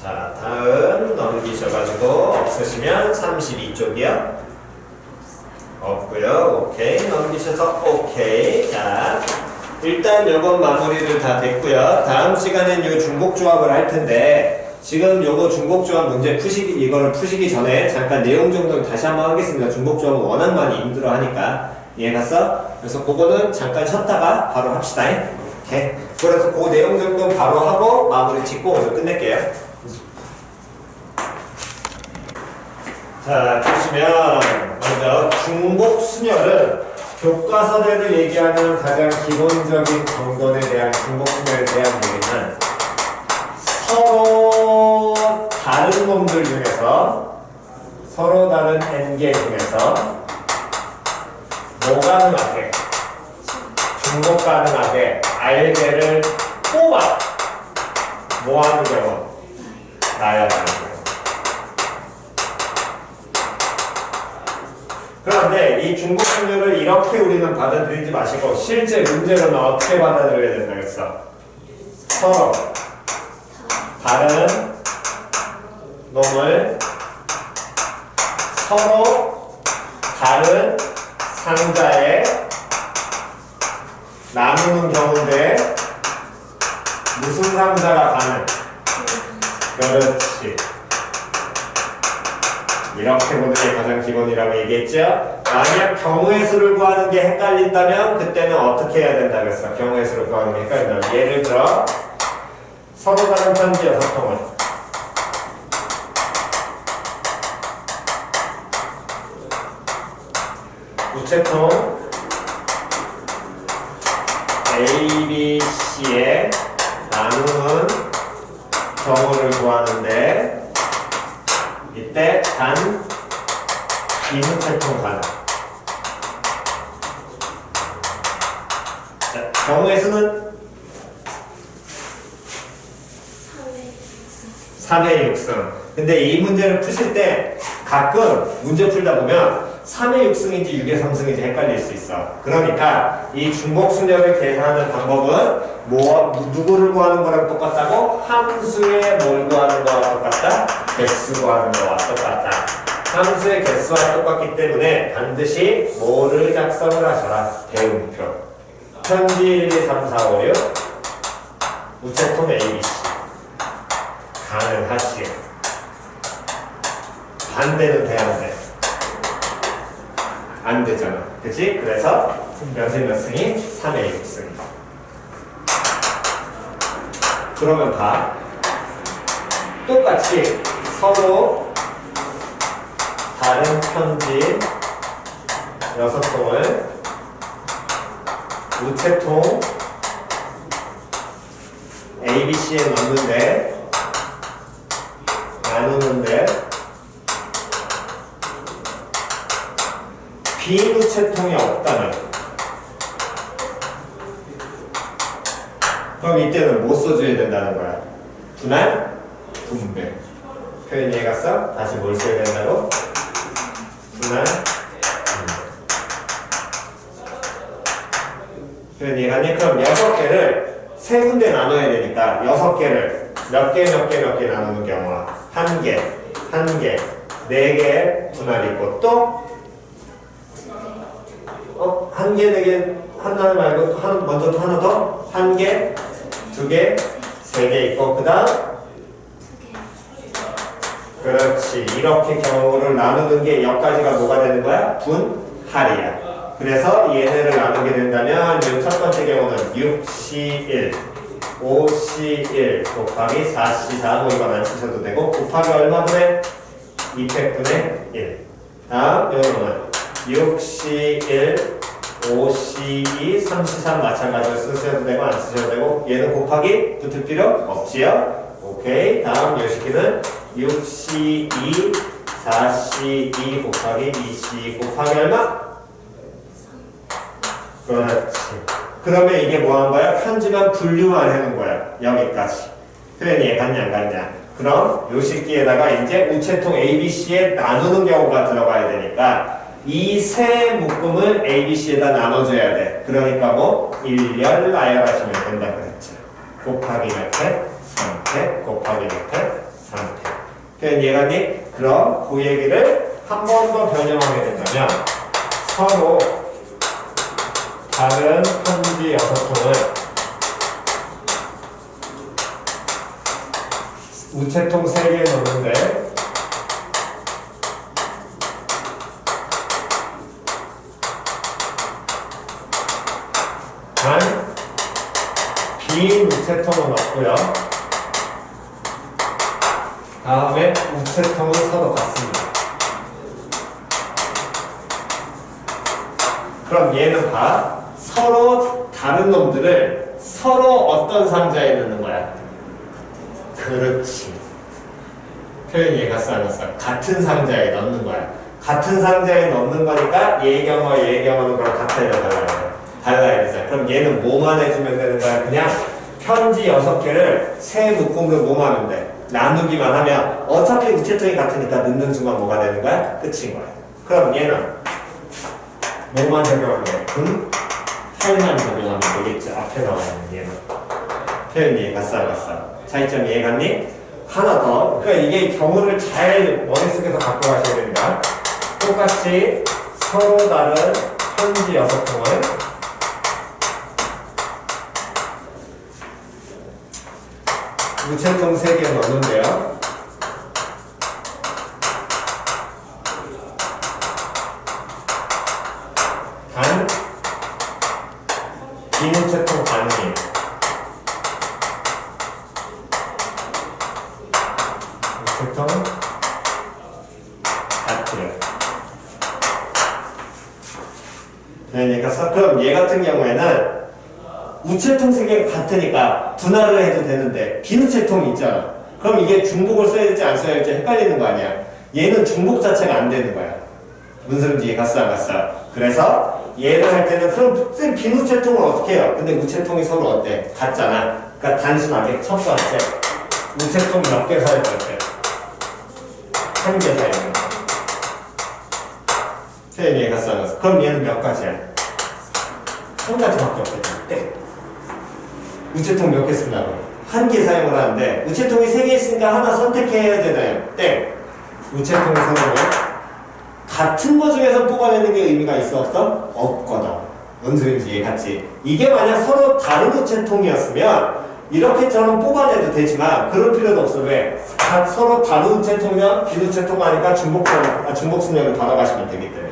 자, 다음 넘기셔가지고 없으시면 32쪽이요. 없고요. 오케이. 넘기셔서 오케이. 자, 일단 요건 마무리를 다 됐고요. 다음 시간엔 요 중복조합을 할 텐데 지금 요거 중복조합 문제 이거를 푸시기 전에 잠깐 내용 정도는 다시 한번 하겠습니다. 중복조합은 워낙 많이 힘들어하니까. 이해갔어? 그래서 그거는 잠깐 쉬었다가 바로 합시다. 오케이. 그래서 그 내용 정도는 바로 하고 마무리 짓고 오늘 끝낼게요. 자, 보시면 먼저 중복순열은 교과서대로 얘기하는 가장 기본적인 정돈에 대한 중복순열에 대한 얘기는 서로 다른 놈들 중에서 서로 다른 n개 중에서 뭐 가능하게 중복 가능하게 r개를 뽑아 뭐 하는 경우 나열하는 경우. 그런데 이 중복순열을 이렇게 우리는 받아들이지 마시고 실제 문제로는 어떻게 받아들여야 된다 그랬어? 서로 다른 놈을 서로 다른 상자에 나누는 경우인데 무슨 상자가 가능? 그렇지. 이렇게 보는 게 가장 기본이라고 얘기했죠? 만약 경우의 수를 구하는 게 헷갈린다면 그때는 어떻게 해야 된다 그랬어? 경우의 수를 구하는 게 헷갈린다면 예를 들어 서로 다른 편지 6통을 우체통 A, B, C에 나누는 경우를 구하는데 이때 단 비우체통 가능. 자, 경우의 수는 3의 6승. 근데 이 문제를 푸실 때 가끔 문제 풀다 보면 3의 6승인지 6의 3승인지 헷갈릴 수 있어. 그러니까 이 중복순열을 계산하는 방법은 누구를 구하는 거랑 똑같다고? 함수의 뭘 구하는 거와 똑같다? 개수 구하는 거와 똑같다. 함수의 개수와 똑같기 때문에 반드시 뭐를 작성을 하셔라? 대응표. 편지 1, 2, 3, 4, 5, 6 우체통 ABC 가능하지. 반대는 돼, 안 돼? 안 되잖아. 그치? 그래서 몇 승이 3의 6승. 그러면 봐. 똑같이 서로 다른 편지 6통을 우체통 ABC에 넣는데 나누는데 비우체통이 없다면 그럼 이때는 뭐 써줘야 된다는 거야? 분할? 분배. 표현 이해갔어? 다시 뭘 써야 된다고? 분할? 분배. 표현 이해갔니? 그럼 6개를 3군데 나눠야 되니까 6개를 몇 개 나누는 경우와 1개, 1개, 4개 분할이고 또 1개, 4개 하나 말고 먼저 또 하나 더 1개, 2개, 3개 있고 그 다음 그렇지. 이렇게 경우를 나누는 게 여기까지가 뭐가 되는 거야? 분할이야. 그래서 얘네를 나누게 된다면 이 첫 번째 경우는 6C1 5C1 곱하기 4C4 뭐 이건 안 쓰셔도 되고 곱하기 얼마분의 200분의 1 다음 요거는 6C1 5C2 3C3 마찬가지로 쓰셔도 되고 안 쓰셔도 되고 얘는 곱하기 붙을 필요 없지요? 오케이. 다음 요 식기는 6C2 4C2 곱하기 2C 곱하기 얼마? 그렇지. 그러면 이게 뭐 한 거야? 편지만 분류만 해놓은 거야. 여기까지. 표현이 이해갔냐 안 갔냐? 그럼 요 식기에다가 이제 우체통 ABC에 나누는 경우가 들어가야 되니까 이 세 묶음을 ABC에다 나눠줘야 돼. 그러니까 뭐 1열 나열하시면 된다 그랬죠. 곱하기 몇 회? 3회 곱하기 몇 회? 3회 이해가니? 그럼 그 얘기를 한 번 더 변형하게 된다면 서로 다른 편지 6통을 우체통 3개 넣는데 단 빈 우체통을 넣고요. 다음에 우체통은 서로 같습니다. 그럼 얘는 봐. 서로 다른 놈들을 서로 어떤 상자에 넣는 거야? 그렇지. 표현 이해가 쌌어. 같은 상자에 넣는 거야. 같은 상자에 넣는 거니까 얘 경우와 얘 경우는 그럼 같아야 달라야 되잖아. 그럼 얘는 뭐만 해주면 되는 거야? 그냥 편지 6개를 세 묶음으로 뭐만 하면 돼? 나누기만 하면 어차피 우체통이 같으니까 넣는 순간 뭐가 되는 거야? 끝인 거야. 그럼 얘는 뭐만 적용하면 돼? 8만 적용하면 되겠죠. 앞에 나와 있는 얘는. 표현 이해가 쌌어. 차이점 이해갔니? 하나 더. 그러니까 이게 경우를 잘 머릿속에서 갖고 가셔야 됩니다. 똑같이 서로 다른 편지 6통을 우체통 3개 넣는데요. 단 빈 우체통 가능해요. 우체통 같아요. 그러니까 그럼 얘 같은 경우에는 우체통 3개가 같으니까 분할을 해도 되는데 빈 우체통이 있잖아. 그럼 이게 중복을 써야 될지 안 써야 될지 헷갈리는 거 아니야. 얘는 중복 자체가 안 되는 거야. 무슨 소리인지 이해갔어 안 갔어? 그래서 얘를 할 때는 그럼 빈 우체통을 어떻게 해요? 근데 우체통이 서로 어때? 같잖아. 그러니까 단순하게 첫 번째 우체통 몇 개 사용할 때? 1개 사용할 때. 표현 이해갔어 안 갔어? 그럼 얘는 몇 가지야? 한 가지밖에 없겠지. 우체통 몇 개 쓴다고? 1개 사용을 하는데 우체통이 3개 있으니까 하나 선택해야 되나요? 땡! 우체통 선택은 같은 거 중에서 뽑아내는 게 의미가 있어 없어? 없거든. 뭔 소리인지 이해갔지? 이게 만약 서로 다른 우체통이었으면 이렇게처럼 뽑아내도 되지만 그럴 필요도 없어. 왜? 서로 다른 우체통이면 빈 우체통 하니까 중복순열을 받아가시면 되기 때문에.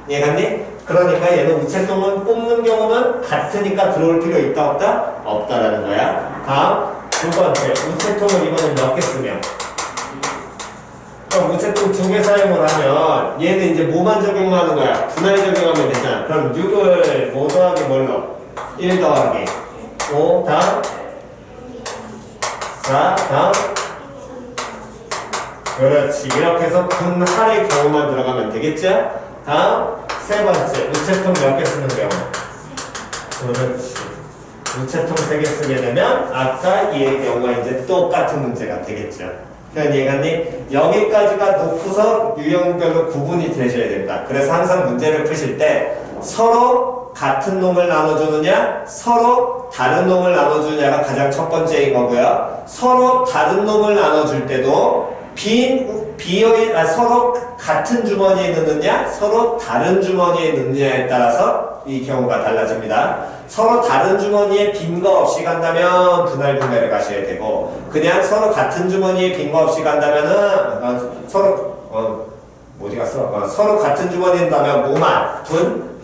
이해갔니? 그러니까 얘는 우체통은 뽑는 경우는 같으니까 들어올 필요 있다 없다? 없다라는 거야. 다음 두 번째 우체통을 이번엔 몇 개 쓰면 그럼 우체통 2개 사용을 하면 얘는 이제 뭐만 적용하는 거야? 분할 적용하면 되잖아. 그럼 6을 5 더하기 뭘로? 1 더하기 5 다음 4 다음 그렇지. 이렇게 해서 분할의 경우만 들어가면 되겠죠? 다음 세 번째 우체통 몇 개 쓰는 경우? 그렇지. 우체통 3개 쓰게 되면 아까 얘의 경우가 이제 똑같은 문제가 되겠죠. 그러니까 이해갔니? 여기까지가 놓고서 유형별로 구분이 되셔야 된다. 그래서 항상 문제를 푸실 때 서로 같은 놈을 나눠주느냐 서로 다른 놈을 나눠주느냐가 가장 첫 번째인 거고요. 서로 다른 놈을 나눠줄 때도 서로 같은 주머니에 넣느냐 서로 다른 주머니에 넣느냐에 따라서 이 경우가 달라집니다. 서로 다른 주머니에 빈 거 없이 간다면 분할 분배를 가셔야 되고 그냥 서로 같은 주머니에 빈 거 없이 간다면은 서로 어디 갔어? 서로 같은 주머니에 넣다면 뭐만?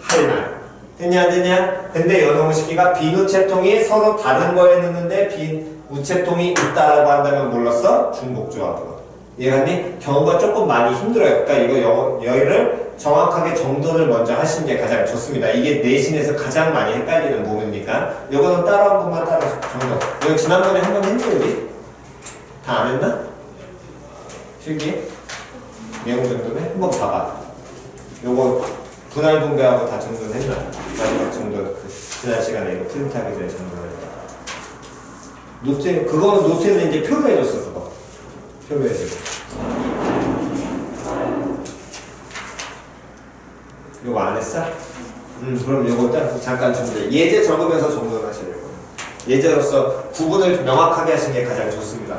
할만 됐냐 안 됐냐? 근데 연홍식이가 빈 우체통이 서로 다른 거에 넣는데 빈 우체통이 있다라고 한다면 몰랐어? 중복조합으로. 이해갔니? 경우가 조금 많이 힘들어요. 그러니까 이거 여기를 정확하게 정돈을 먼저 하시는 게 가장 좋습니다. 이게 내신에서 가장 많이 헷갈리는 부분이니까 이거는 따로 한 번만 따로 정돈. 이거 지난번에 한 번 했니 우리? 다 안 했나? 필기? 내용 정돈에? 한번 봐봐. 요거 분할 분배하고 다 정돈했나? 마지막 정돈 지난 시간에 이거 프린트하기 전에 정돈했다. 노트는 이제 표로 해줬어 그거. 표로 해주고. 요거 안 했어? 그럼 요거 딱 잠깐 정돈. 예제 적으면서 정돈하셔야 돼요. 예제로서 구분을 명확하게 하시는 게 가장 좋습니다.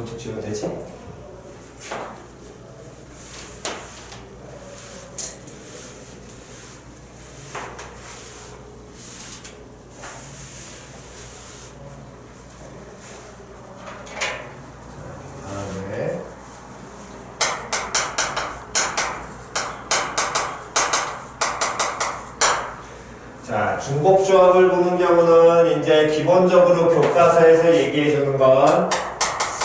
오른쪽 지우면 되지? 자, 중복조합을 보는 경우는 이제 기본적으로 교과서에서 얘기해 주는 건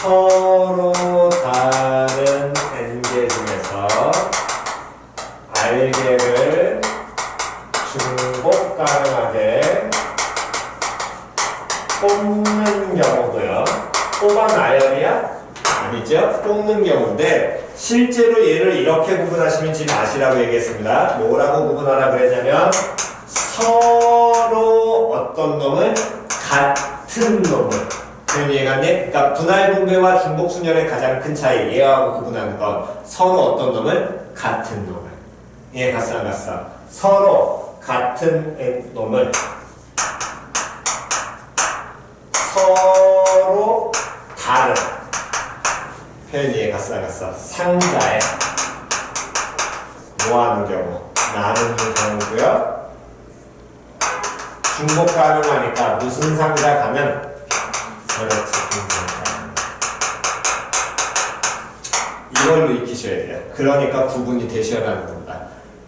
서로 다른 n개 중에서 r개를 중복 가능하게 뽑는 경우고요. 뽑아 나열이야? 아니죠? 뽑는 경우인데 실제로 얘를 이렇게 구분하시면 지금 아시라고 얘기했습니다. 뭐라고 구분하라 그랬냐면 서로 어떤 놈을 같은 놈을 그럼 이해갔니? 그러니까 분할 분배와 중복 순열의 가장 큰 차이 얘하고 구분하는 건 서로 어떤 놈을 같은 놈을 이해 갔어 안 갔어? 서로 같은 놈을 서로 다른 표현 이해 갔어 안 갔어? 상자에 뭐하는 경우 나누는 경우고요. 중복 가능하니까 무슨 상자 가면 그렇지 이걸로 익히셔야 돼요. 그러니까 구분이 되셔야하는 겁니다.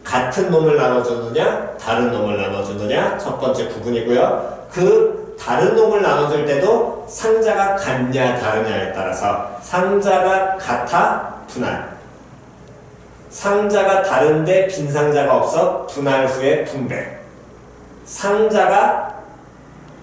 같은 놈을 나눠주느냐 다른 놈을 나눠주느냐 첫 번째 구분이고요. 그 다른 놈을 나눠줄 때도 상자가 같냐 다르냐에 따라서 상자가 같아 분할 상자가 다른데 빈 상자가 없어 분할 후에 분배 상자가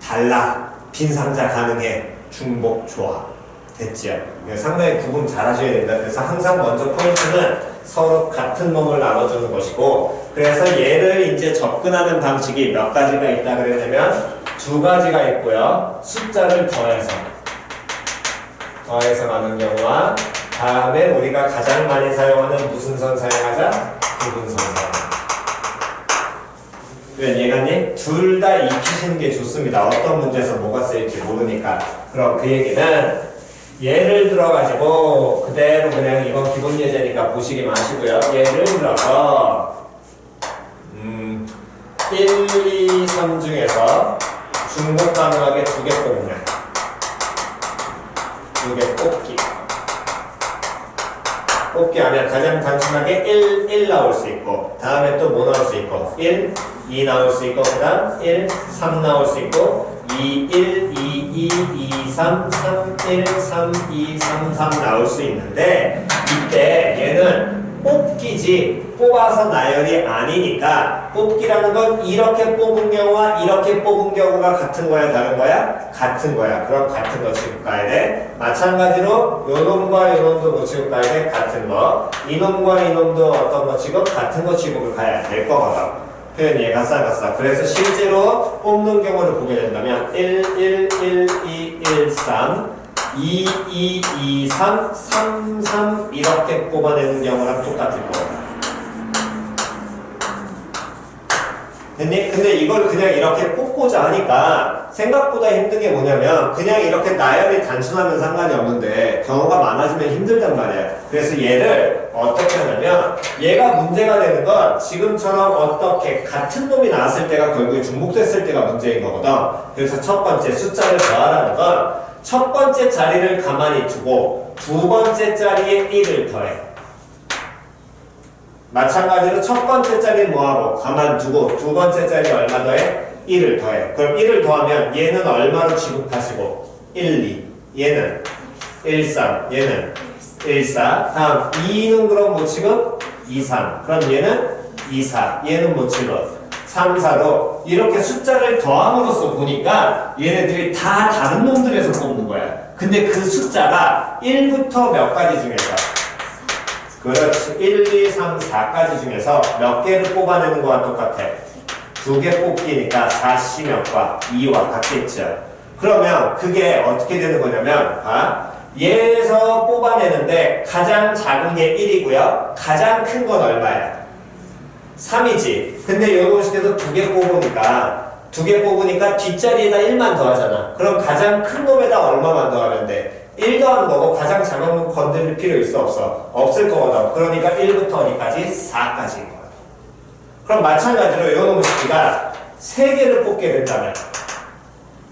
달라 빈 상자 가능해 중복 조합 됐죠? 상당히 구분 잘 하셔야 됩니다. 그래서 항상 먼저 포인트는 서로 같은 놈을 나눠주는 것이고 그래서 얘를 이제 접근하는 방식이 몇 가지가 있다 그러냐면 두 가지가 있고요. 숫자를 더해서 가는 경우와 다음에 우리가 가장 많이 사용하는 무슨 선 사용하자? 구분선 사용하자. 왜 얘가니? 둘 다 익히시는 게 좋습니다. 어떤 문제에서 뭐가 쓰일지 모르니까. 그럼 그 얘기는 예를 들어가지고 그대로 그냥 이건 기본 예제니까 보시기 마시고요. 예를 들어서 1, 2, 3 중에서 중복 가능하게 두 개 뽑냐. 두 개 뽑기. 뽑기 하면 가장 단순하게 1 나올 수 있고 다음에 또 뭐 나올 수 있고 1, 2 나올 수 있고 그 다음 1, 3 나올 수 있고 2, 1, 2, 2, 2, 3, 3, 1, 3, 2, 3, 3 나올 수 있는데 이때 얘는 뽑기지 뽑아서 나열이 아니니까 뽑기라는 건 이렇게 뽑은 경우와 이렇게 뽑은 경우가 같은 거야 다른 거야? 같은 거야. 그럼 같은 거 취급가야 돼. 마찬가지로 요놈과 요놈도 뭐 취급가야 돼? 같은 거. 이놈과 이놈도 어떤 거 취급? 같은 거 취급을 가야 될 거거든. 표현 이해가 싸갔어. 그래서 실제로 뽑는 경우를 보게 된다면 1, 1, 1, 2, 1, 3 2, 2, 2, 3, 3, 3 이렇게 뽑아내는 경우랑 똑같을 거다. 됐니? 근데 이걸 그냥 이렇게 뽑고자 하니까 생각보다 힘든 게 뭐냐면 그냥 이렇게 나열이 단순하면 상관이 없는데 경우가 많아지면 힘들단 말이야. 그래서 얘를 어떻게 하냐면 얘가 문제가 되는 건 지금처럼 어떻게 같은 놈이 나왔을 때가 결국에 중복됐을 때가 문제인 거거든. 그래서 첫 번째 숫자를 더하라는 건 첫 번째 자리를 가만히 두고 두 번째 자리에 1을 더해. 마찬가지로 첫 번째 자리 뭐하고 가만 두고 두 번째 자리 얼마 더해? 1을 더해. 그럼 1을 더하면 얘는 얼마로 취급하시고 1, 2 얘는 1, 3 얘는 1, 4 다음 2는 그럼 뭐 취급? 2, 3 그럼 얘는 2, 4 얘는 뭐 취급? 3, 4로 이렇게 숫자를 더함으로써 보니까 얘네들이 다 다른 놈들에서 뽑는 거야. 근데 그 숫자가 1부터 몇 가지 중에서 그렇지 1, 2, 3, 4까지 중에서 몇 개를 뽑아내는 거와 똑같아. 두 개 뽑기니까 4씨 몇과 2와 같겠죠. 그러면 그게 어떻게 되는 거냐면 얘에서 뽑아내는데 가장 작은 게 1이고요. 가장 큰 건 얼마야? 3이지. 근데 여기 오실 때도 두 개 뽑으니까 뒷자리에다 1만 더하잖아. 그럼 가장 큰 놈에다 얼마만 더하면 돼? 1 더하는 거고 가장 작은 건 건드릴 필요 있어 없어? 없을 거거든. 그러니까 1부터 어디까지? 4까지인 거야. 그럼 마찬가지로 요 놈의 식기가 3개를 뽑게 된다면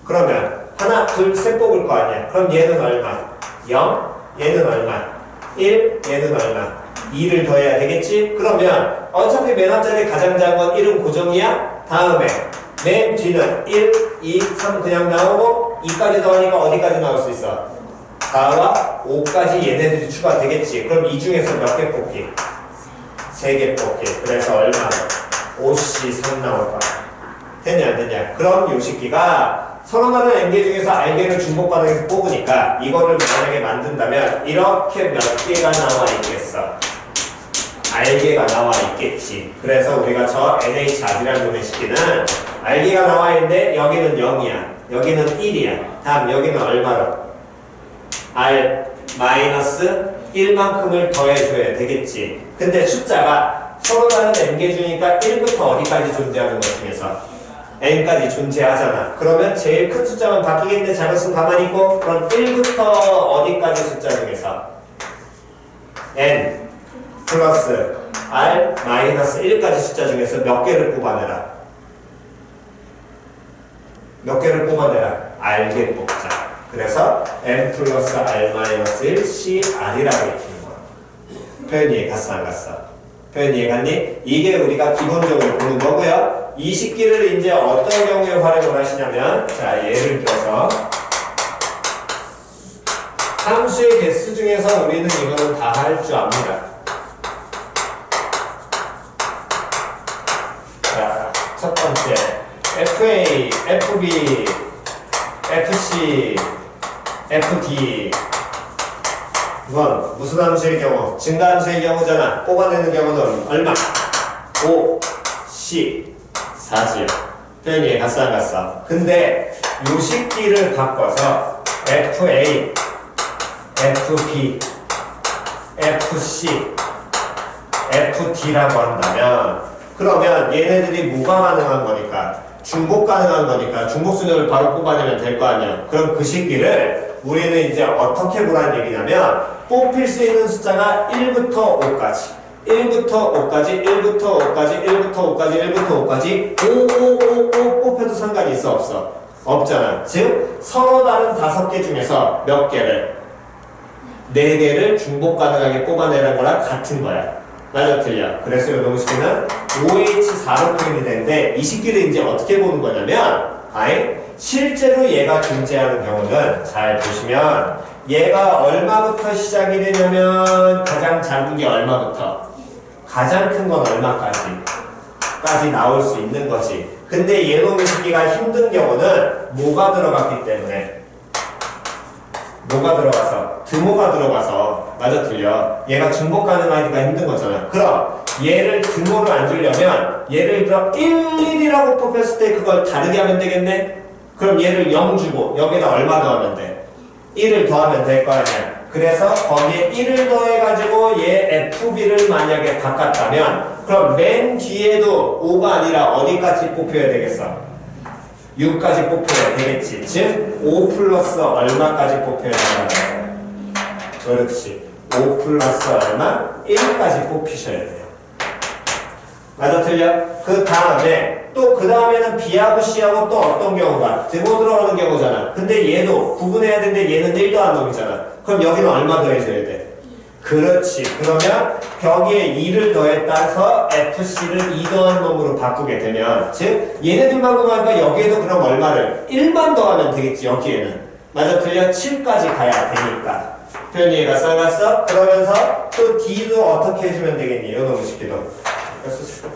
그러면 하나, 둘, 셋 뽑을 거 아니야. 그럼 얘는 얼마? 0, 얘는 얼마? 1, 얘는 얼마? 2를 더해야 되겠지? 그러면 어차피 맨 앞자리 가장 작은 건 1은 고정이야? 다음에 맨 뒤는 1, 2, 3 그냥 나오고 2까지 더하니까 어디까지 나올 수 있어? 4와 5까지 얘네들이 추가되겠지. 그럼 이 중에서 몇 개 뽑기? 3개 뽑기. 그래서 얼마? 5C3 나올 거야. 됐냐 안 됐냐? 그럼 요 식기가 서로 다른 n개 중에서 r개를 중복 반응해서 뽑으니까 이거를 만약에 만든다면 이렇게 몇 개가 나와 있겠어? r개가 나와 있겠지. 그래서 우리가 저 NHR이라는 놈의 식기는 r개가 나와 있는데 여기는 0이야. 여기는 1이야. 다음 여기는 얼마로? r 마이너스 1만큼을 더해줘야 되겠지. 근데 숫자가 서로 다른 n개 중이니까 1부터 어디까지 존재하는 것 중에서 n까지 존재하잖아. 그러면 제일 큰 숫자만 바뀌겠는데 작은 수는 가만히 있고 그럼 1부터 어디까지 숫자 중에서 n 플러스 r 마이너스 1까지 숫자 중에서 몇 개를 뽑아내라. 몇 개를 뽑아내라. r개 뽑자. 그래서 n 플러스 r 마이너스 1 cr이라고 읽히는 거야. 표현이 이해갔어 안 갔어? 표현 이해갔니? 이게 우리가 기본적으로 보는 거고요. 이 식기를 이제 어떤 경우에 활용을 하시냐면 자 예를 들어서 함수의 개수 중에서 우리는 이거는 다 할 줄 압니다. 자, 첫 번째 FA, FB, FC, FD 이건 무슨 함수의 경우? 증가함수의 경우잖아. 뽑아내는 경우는 얼마? 5, 10, 4지요. 표현이 이해갔어 안 갔어? 근데 요 식기를 바꿔서 FA, FB, FC, FD라고 한다면 그러면 얘네들이 뭐가 가능한 거니까? 중복 가능한 거니까 중복 순서를 바로 뽑아내면 될 거 아니야. 그럼 그 식기를 우리는 이제 어떻게 보라는 얘기냐면 뽑힐 수 있는 숫자가 1부터 5까지 1부터 5까지 1부터 5까지 1부터 5까지 1부터 5까지 5 뽑혀도 상관이 있어 없어? 없잖아. 즉 서로 다른 5개 중에서 몇 개를 4개를 중복 가능하게 뽑아내는 거랑 같은 거야. 맞아 틀려. 그래서 이 놈식기는 OH4로 표현이 되는데 이 식기를 이제 어떻게 보는 거냐면 실제로 얘가 존재하는 경우는 잘 보시면 얘가 얼마부터 시작이 되냐면 가장 작은 게 얼마부터? 가장 큰 건 얼마까지? 까지 나올 수 있는 거지. 근데 얘놈의 식기가 힘든 경우는 뭐가 들어갔기 때문에 뭐가 들어가서? 드모가 들어가서 맞아 틀려. 얘가 중복 가능하니까 힘든 거잖아. 그럼 얘를 드모를 안 주려면 예를 들어 11이라고 뽑혔을 때 그걸 다르게 하면 되겠네? 그럼 얘를 0 주고 여기다 얼마 더하면 돼? 1을 더하면 될 거 아니야. 그래서 거기에 1을 더해가지고 얘 FB를 만약에 바꿨다면 그럼 맨 뒤에도 5가 아니라 어디까지 뽑혀야 되겠어? 6까지 뽑혀야 되겠지. 즉 5 플러스 얼마까지 뽑혀야 된다. 그렇지. 5 플러스 얼마? 1까지 뽑히셔야 돼요. 맞아 틀려? 그 다음에 또 그 다음에는 B하고 C하고 또 어떤 경우가? 드모 들어가는 경우잖아. 근데 얘도 구분해야 되는데 얘는 1 더한 놈이잖아. 그럼 여기는 얼마 더해줘야 돼? 그렇지. 그러면 거기에 2를 더했다서 FC를 2 더한 놈으로 바꾸게 되면 즉 얘네들만 구분하니까 여기에도 그럼 얼마를? 1만 더하면 되겠지. 여기에는. 맞아 틀려? 7까지 가야 되니까. 표현이 이해가 쌍갔어? 그러면서 또 D도 어떻게 해주면 되겠니? 이 놈의 식기도. 그래서 색깔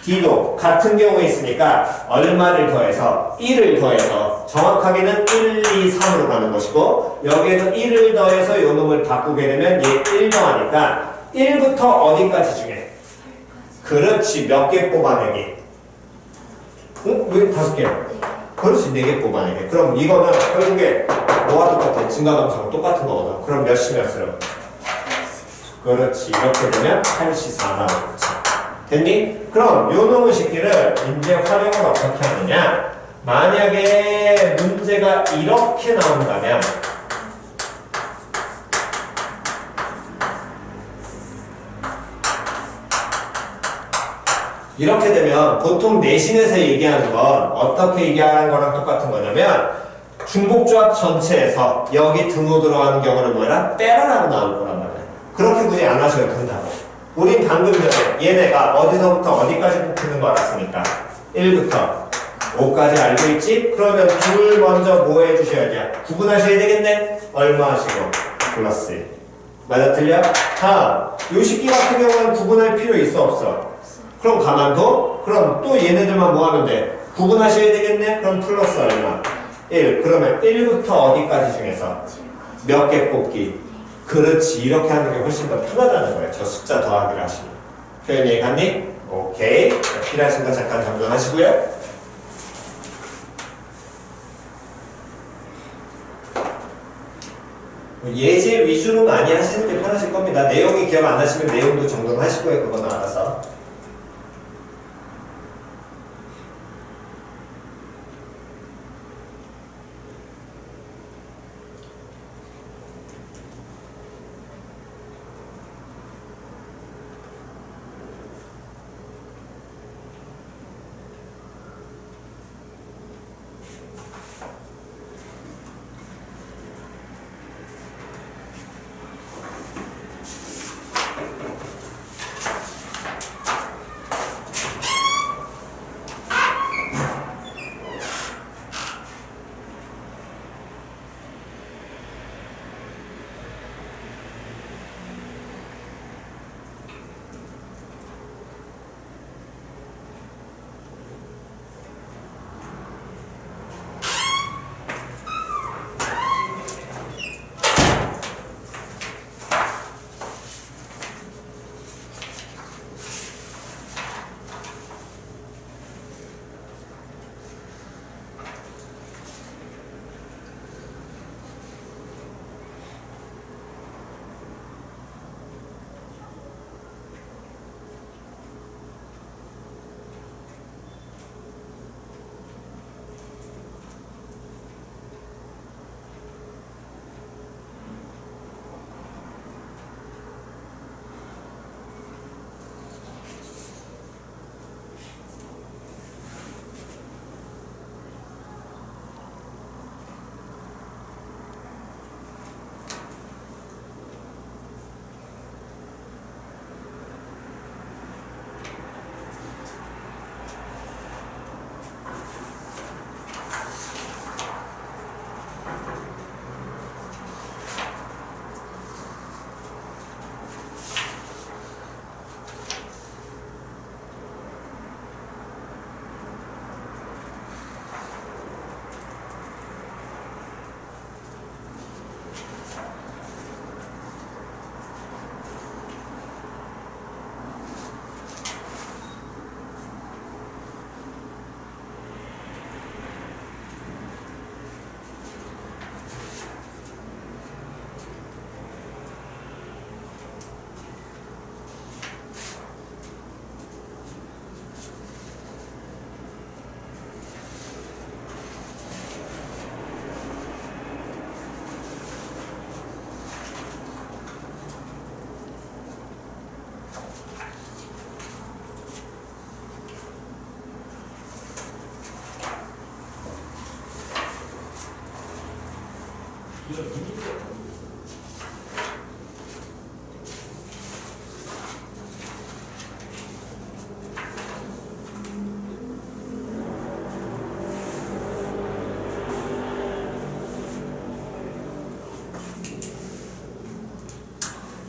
D도 같은 경우에 있으니까 얼마를 더해서 1을 더해서 정확하게는 1, 2, 3으로 가는 것이고 여기에도 1을 더해서 요 놈을 바꾸게 되면 얘 1 더하니까 1부터 어디까지 중에? 그렇지. 몇 개 뽑아내기? 응? 왜 5개? 그렇지. 4개 뽑아내기. 그럼 이거는 결국에 뭐와 똑같아? 증가감수하고 똑같은 거거든. 그럼 몇 시 몇으로? 그렇지. 이렇게 되면 8시 4나오겠지. 됐니? 그럼 요 놈의 식기를 이제 활용을 어떻게 하느냐? 만약에 문제가 이렇게 나온다면 이렇게 되면 보통 내신에서 얘기하는 건 어떻게 얘기하는 거랑 똑같은 거냐면 중복조합 전체에서 여기 등호 들어가는 경우는 뭐라? 빼라라고 나올 거란 말이야. 그렇게 굳이 안 하셔도 된다고. 우린 방금 전에 얘네가 어디서부터 어디까지 뽑히는 거 알았으니까 1부터 5까지 알고 있지? 그러면 둘 먼저 뭐 해주셔야 돼? 구분하셔야 되겠네? 얼마 하시고 플러스 1. 맞아 틀려? 다음 요 식기 같은 경우는 구분할 필요 있어 없어? 그럼 가만둬? 그럼 또 얘네들만 뭐 하면 돼? 구분하셔야 되겠네? 그럼 플러스 얼마? 1. 그러면 1부터 어디까지 중에서 몇 개 뽑기? 그렇지. 이렇게 하는 게 훨씬 더 편하다는 거예요. 저 숫자 더하기를 하시면. 표현 이해갔니? 오케이. 자, 필요하신 거 잠깐 정정하시고요. 예제 위주로 많이 하시는 게 편하실 겁니다. 내용이 기억 안 나시면 내용도 정정하실 거예요. 그거는 알아서.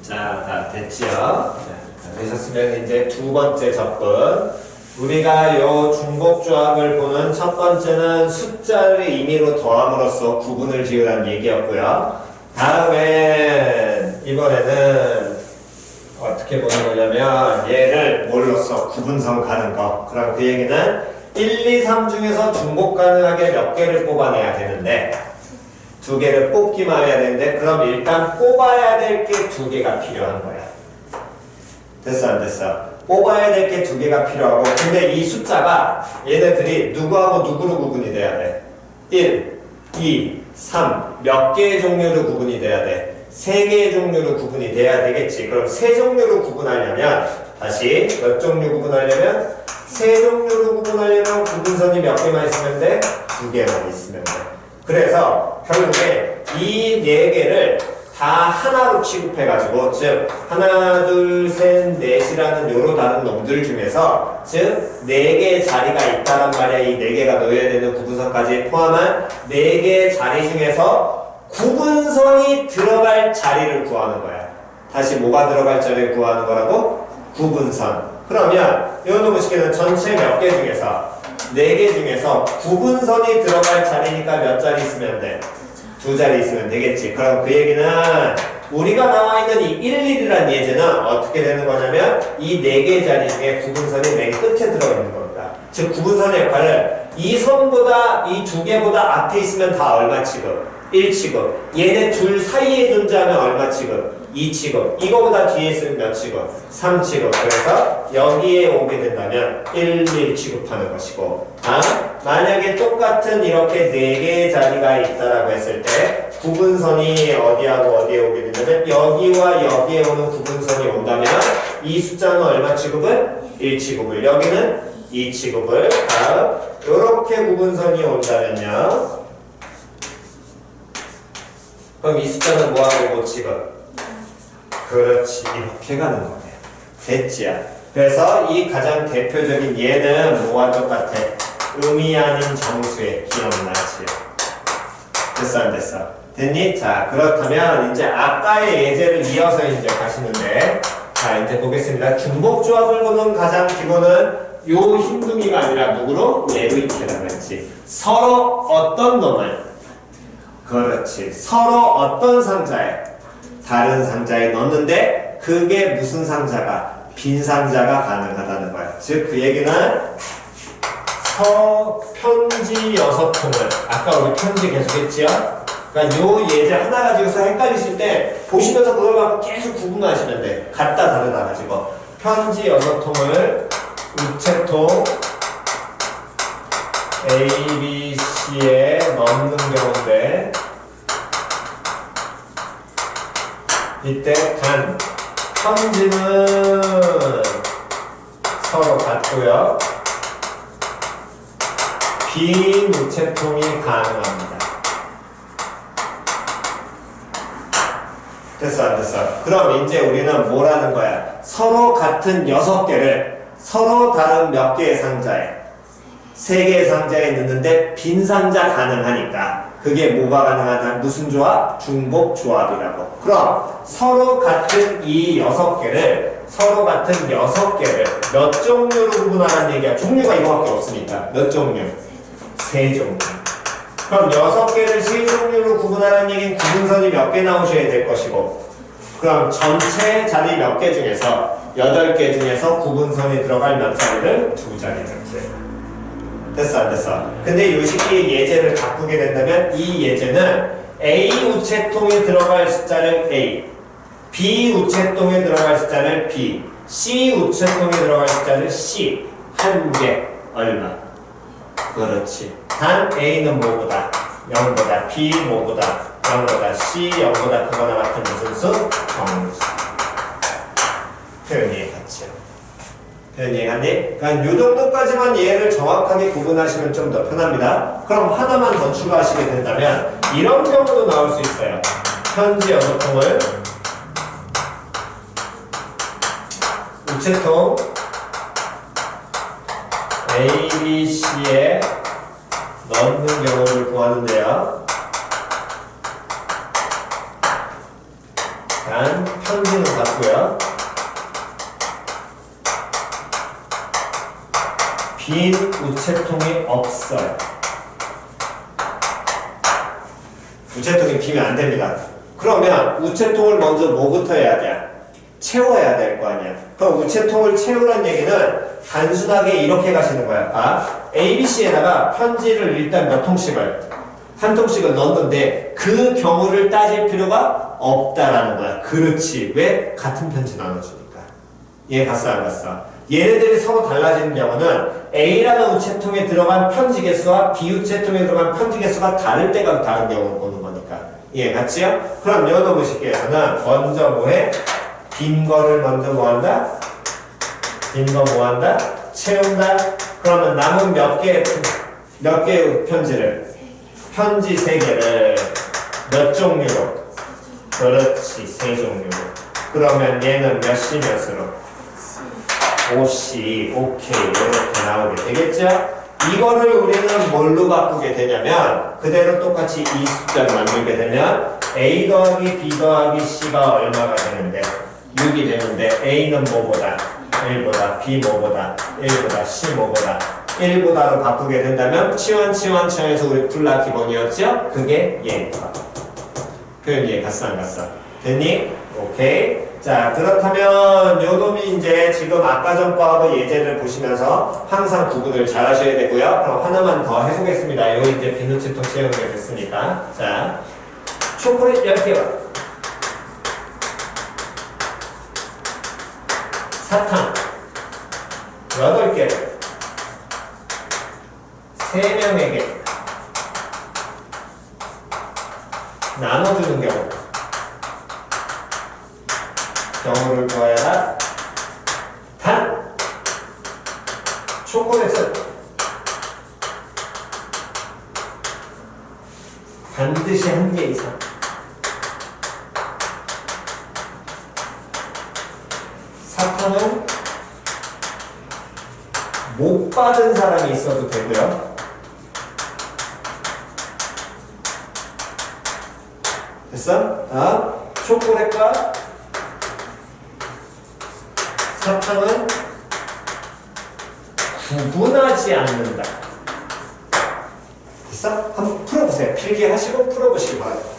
자, 다 됐지요? 자, 되셨으면 이제 두 번째 접근. 우리가 요 중복조합을 보는 첫 번째는 숫자를 임의로 더함으로써 구분을 지으라는 얘기였고요. 다음에 이번에는 어떻게 보는 거냐면 얘를 뭘로써 구분성 가는 거. 그럼 그 얘기는 1, 2, 3 중에서 중복 가능하게 몇 개를 뽑아내야 되는데 두 개를 뽑기만 해야 되는데 그럼 일단 뽑아야 될 게 두 개가 필요한 거야. 됐어 안 됐어? 뽑아야 될 게 두 개가 필요하고 근데 이 숫자가 얘네들이 누구하고 누구로 구분이 돼야 돼? 1, 2, 3 몇 개의 종류로 구분이 돼야 돼? 세 개의 종류로 구분이 돼야 되겠지. 그럼 세 종류로 구분하려면 다시 몇 종류 구분하려면 세 종류로 구분하려면 구분선이 몇 개만 있으면 돼? 두 개만 있으면 돼. 그래서 결국에 이 네 개를 다 하나로 취급해가지고, 즉 하나, 둘, 셋, 넷이라는 요로 다른 놈들 중에서 즉 네 개의 자리가 있다란 말이야. 이 네 개가 놓여야 되는 구분선까지 포함한 네 개의 자리 중에서 구분선이 들어갈 자리를 구하는 거야. 다시 뭐가 들어갈 자리를 구하는 거라고? 구분선. 그러면 이 놈의 식에는 전체 몇 개 중에서 네 개 중에서 구분선이 들어갈 자리니까 몇 자리 있으면 돼? 두 자리 있으면 되겠지. 그럼 그 얘기는 우리가 나와 있는 이 1, 1이라는 예제는 어떻게 되는 거냐면 이 네 개의 자리 중에 구분선이 맨 끝에 들어있는 겁니다. 즉 구분선의 역할을 이 선보다 이 두 개보다 앞에 있으면 다 얼마 취급? 1 취급. 얘네 둘 사이에 존재하면 얼마 취급? 2 취급. 이거보다 뒤에 있으면 몇 취급? 3 취급. 그래서 여기에 오게 된다면 1, 1 취급하는 것이고, 만약에 똑같은 이렇게 네 개의 자리가 있다라고 했을 때 구분선이 어디하고 어디에 오게 된다면 여기와 여기에 오는 구분선이 온다면 이 숫자는 얼마 취급을? 1 취급을. 여기는 2 취급을. 다음 이렇게 구분선이 온다면요, 그럼 이 숫자는 뭐하고 뭐 취급? 그렇지, 이렇게 가는 거네. 됐지야. 그래서 이 가장 대표적인 얘는 뭐와 똑같아? 의미 아닌 정수의 기억나지. 됐어 안 됐어? 됐니? 자, 그렇다면 이제 아까의 예제를 이어서 이제 가시는데, 자 이제 보겠습니다. 중복조합을 보는 가장 기본은 요 흰둥이가 아니라 누구로? 얘로 이렇게라고 했지. 서로 어떤 놈을, 그렇지, 서로 어떤 상자에, 다른 상자에 넣는데 그게 무슨 상자가? 빈 상자가 가능하다는 거야. 즉 그 얘기는 편지 6통을, 아까 우리 편지 계속 했지요? 그러니까 요 예제 하나 가지고서 헷갈리실 때 보시면서 그걸 갖고 계속 구분하시면 돼. 같다 다르다 가지고. 편지 6통을 우체통 A, B, C에 넣는 경우인데, 이때 단 편지는 서로 같고요, 빈 우체통이 가능합니다. 됐어 안 됐어? 그럼 이제 우리는 뭐라는 거야? 서로 같은 6개를 서로 다른 몇 개의 상자에, 3개의 상자에 넣는데 빈 상자 가능하니까 그게 뭐가 가능하다? 무슨 조합? 중복 조합이라고. 그럼 서로 같은 이 6개를 몇 종류로 구분하라는 얘기야? 종류가 이거밖에 없으니까. 몇 종류? 3종류. 그럼 6개를 3종류로 구분하라는 얘기는 구분선이 몇 개 나오셔야 될 것이고, 그럼 전체 자리 몇 개 중에서 8개 중에서 구분선이 들어갈 몇 자리를? 2자리 줬지. 됐어 안 됐어? 근데 이 식의 예제를 바꾸게 된다면 이 예제는 A 우체통에 들어갈 숫자를 A, B 우체통에 들어갈 숫자를 B, C 우체통에 들어갈 숫자를 C. 한 개 얼마? 그렇지. 단 A는 뭐보다? 0보다, B 뭐보다? 0보다, C 0보다 크거나 같은 무슨 수? 정수. 표현이 같죠. 표현 이해갔니? 그러니까 이 정도까지만 얘를 정확하게 구분하시면 좀 더 편합니다. 그럼 하나만 더 추가하시게 된다면 이런 경우도 나올 수 있어요. 편지 6통을 우체통 A, B, C에 넣는 경우를 구하는데요. 단 편지는 같고요, 빈 우체통이 없어요. 우체통이 비면 안 됩니다. 그러면 우체통을 먼저 뭐부터 해야 돼? 채워야 될 거 아니야. 그럼 우체통을 채우라는 얘기는 단순하게 이렇게 가시는 거야. A, B, C에다가 편지를 일단 몇 통씩을, 한 통씩을 넣었는데 그 경우를 따질 필요가 없다라는 거야. 그렇지. 왜? 같은 편지 나눠주니까. 얘 갔어 안 갔어? 얘네들이 서로 달라지는 경우는 A라는 우체통에 들어간 편지 개수와 B 우체통에 들어간 편지 개수가 다를 때가 다른 경우를 보는 거니까. 예, 같지요? 그럼 여러분 식기에서는 먼저 뭐해? 빈 거를 먼저 뭐한다? 빈 거 뭐한다? 채운다. 그러면 남은 몇 개의 편지를? 편지 3개를 몇 종류로? 그렇지, 3종류로. 그러면 얘는 몇 시 몇으로? 5시, 오케이. 이렇게 나오게 되겠죠? 이거를 우리는 뭘로 바꾸게 되냐면 그대로 똑같이 이 숫자를 만들게 되면 A 더하기 B 더하기 C가 얼마가 되는데? 6이 되는데 A는 뭐보다? 1보다, B 뭐보다? 1보다, C 뭐보다? 1보다로 바꾸게 된다면 치원에서 우리 풀라 기본이었죠? 그게 얘. 표현 이해 갔어 안 갔어? 됐니? 오케이. 자, 그렇다면 요 놈이 이제 지금 아까 전 거하고 예제를 보시면서 항상 구분을 잘 하셔야 되고요. 그럼 하나만 더 해보겠습니다. 요 이제 비누치통 채우는 게 됐으니까. 자, 초콜릿 10개와 사탕 8개를 3명에게 나눠주는 경우를 더해라. 단 초콜릿은 반드시 1개 이상 사탕은 못 받은 사람이 있어도 되고요. 됐어? 다음 초콜릿과 사탕은 구분하지 않는다. 됐어? 한번 풀어보세요. 필기하시고 풀어보시기 바랍니다.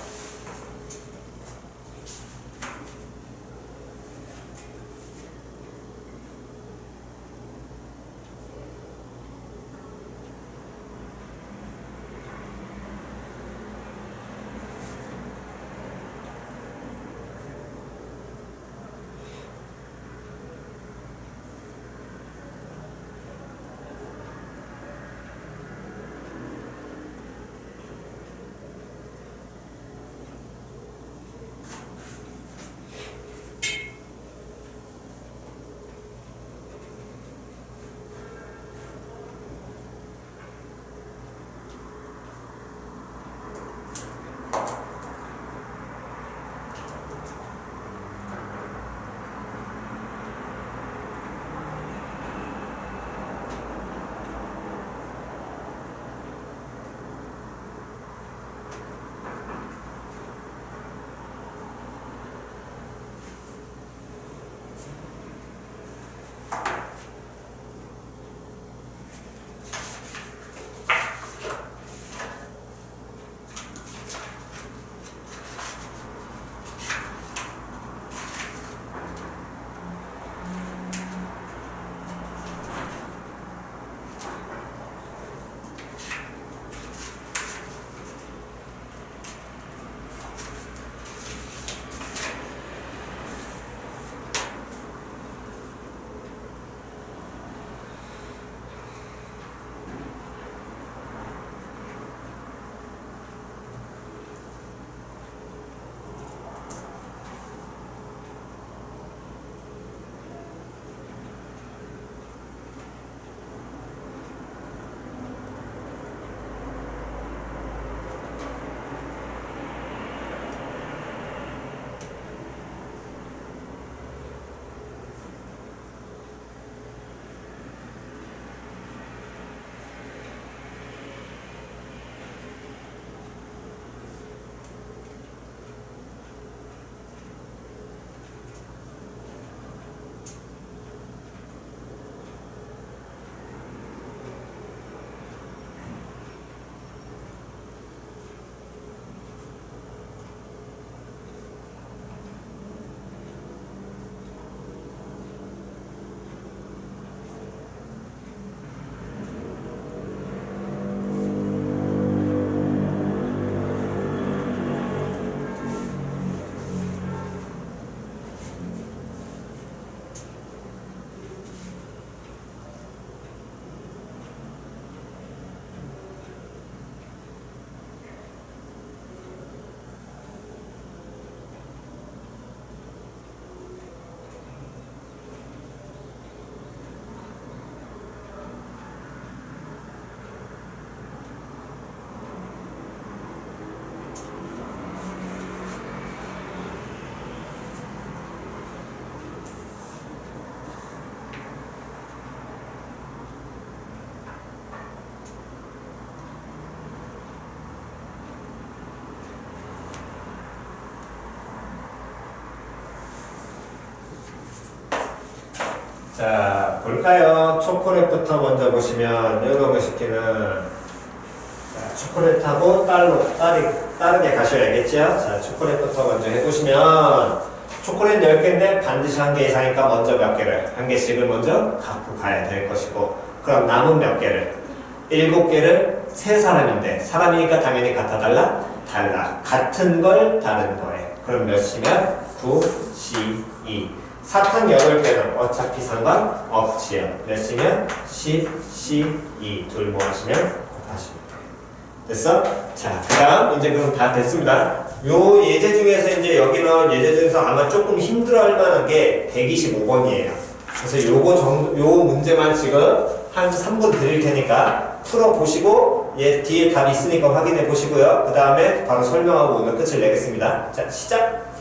자, 볼까요? 초콜릿부터 먼저 보시면 이놈의 시키는 자, 초콜릿하고 다르게 가셔야겠죠? 자, 초콜릿부터 먼저 해보시면 초콜릿 10개인데 반드시 1개 이상이니까 먼저 몇 개를? 1개씩을 먼저 갖고 가야 될 것이고 그럼 남은 몇 개를? 7개를 세 사람인데 사람이니까 당연히 같아 달라? 달라. 같은 걸 다른 거에. 그럼 몇 시면? 9, 12. 사탕 8개는 어차피 상관없지요. 몇 시면? 10, 12. 둘 모아시면 곱하시면 돼요. 됐어? 자, 그 다음 이제 그럼 다 됐습니다. 요 예제 중에서 이제 여기는 예제 중에서 아마 조금 힘들어 할 만한 게 125번이에요. 그래서 요 문제만 지금 한 3분 드릴 테니까 풀어보시고 뒤에 답이 있으니까 확인해 보시고요. 그 다음에 바로 설명하고 오늘 끝을 내겠습니다. 자, 시작!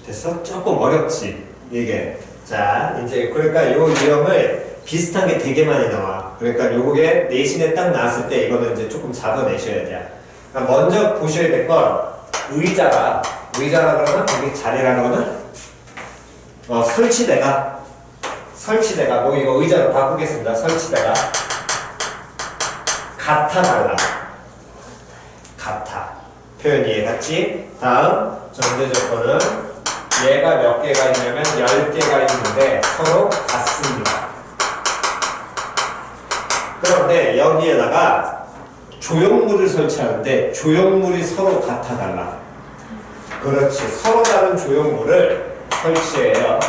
됐어? 조금 어렵지 이게. 자, 이제 그러니까 요 유형을 비슷한 게 되게 많이 나와. 그러니까 요게 내신에 딱 나왔을 때 이거는 이제 조금 잡아내셔야 돼요. 그러니까 먼저 보셔야 될 건 의자라 그러면 거기 자리라 그러면 설치대가 뭐 이거 의자로 바꾸겠습니다. 설치대가 같아 달라. 같아. 표현 이해갔지? 다음 전제 조건은 얘가 몇 개가 있냐면 10개가 있는데 서로 같습니다. 그런데 여기에다가 조형물을 설치하는데 조형물이 서로 같아 달라. 그렇지. 서로 다른 조형물을 설치해요.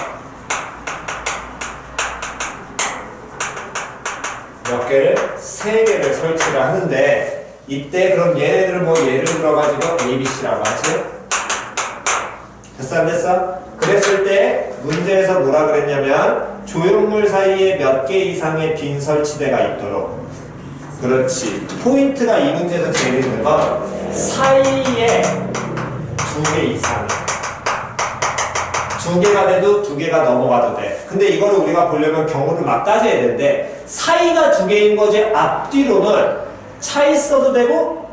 몇 개를? 3개를 설치를 하는데 이때 그럼 얘네들은 뭐 예를 들어가지고 ABC라고 하지? 됐어 안 됐어? 그랬을 때 문제에서 뭐라 그랬냐면 조형물 사이에 몇 개 이상의 빈 설치대가 있도록. 그렇지. 포인트가 이 문제에서 제일 있는 건 사이에 2개 이상. 2개가 돼도 2개가 넘어가도 돼. 근데 이거를 우리가 보려면 경우를 막 따져야 되는데 사이가 2개인 거지 앞뒤로는 차 있어도 되고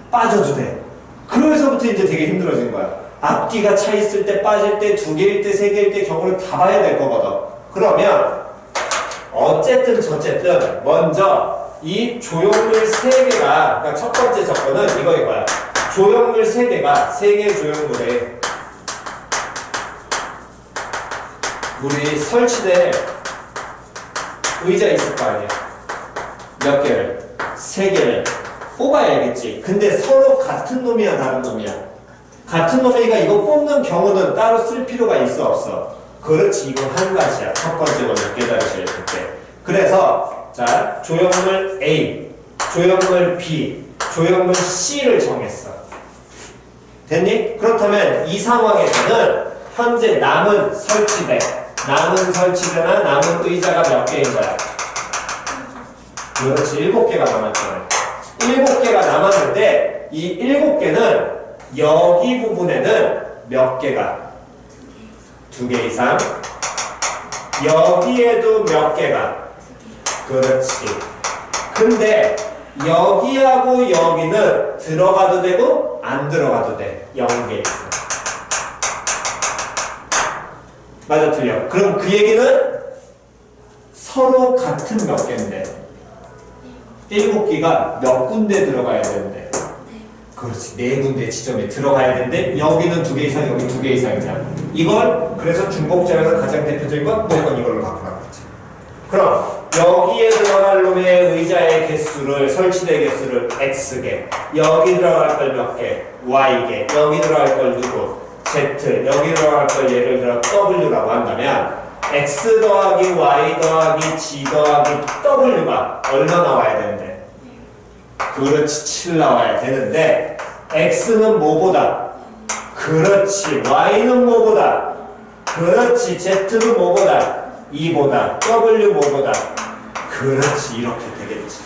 빠져도 돼. 그래서부터 이제 되게 힘들어진 거야. 앞뒤가 차 있을 때 빠질 때 2개일 때 3개일 때 경우를 다 봐야 될 거거든. 그러면 어쨌든 저쨌든 먼저 이 조형물 3개가 그러니까 첫 번째 조건은 이거야. 조형물 3개가 3개의 조형물에 우리 설치된 의자 있을 거 아니야. 몇 개를? 3개를 뽑아야겠지. 근데 서로 같은 놈이야 다른 놈이야? 같은 놈이니까 이거 뽑는 경우는 따로 쓸 필요가 있어 없어? 그렇지. 이건 한 가지야. 첫 번째 먼저 깨달으셔야 될 때. 그래서 자 조형물 A, 조형물 B, 조형물 C를 정했어. 됐니? 그렇다면 이 상황에서는 현재 남은 설치대나 남은 의자가 몇 개인 거야? 그렇지. 7개가 남았잖아. 7개가 남았는데 이 7개는 여기 부분에는 몇 개가? 2개 이상. 여기에도 몇 개가? 그렇지. 근데 여기하고 여기는 들어가도 되고 안 들어가도 돼. 0개 있어. 맞아 틀려. 그럼 그 얘기는 서로 같은 몇 개인데 7개가 몇 군데 들어가야 되는데 그렇지. 4군데 지점에 들어가야 되는데 여기는 2개 이상 여기 2개 이상이잖아. 이걸 그래서 중복점에서 가장 대표적인 건 무조건 이걸로 바꾸라고 했지. 그럼 여기에 들어갈 놈의 의자의 개수를 설치대 개수를 X개, 여기 들어갈 걸 몇 개? Y개, 여기 들어갈 걸 누구? Z, 여기 들어갈 걸 예를 들어 W라고 한다면 X 더하기 Y 더하기 G 더하기 W가 얼마 나와야 되는데? 그렇지. 7 나와야 되는데 X는 뭐보다? 그렇지. Y는 뭐보다? 그렇지. Z는 뭐보다? 2보다. W 뭐보다? 그렇지. 이렇게 되겠지.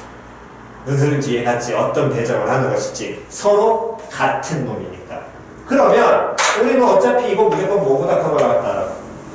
무슨 소리인지 이해갔지? 어떤 배정을 하는 것일지. 서로 같은 놈이니까. 그러면 우리는 어차피 이거 무조건 뭐보다 크거 나왔다.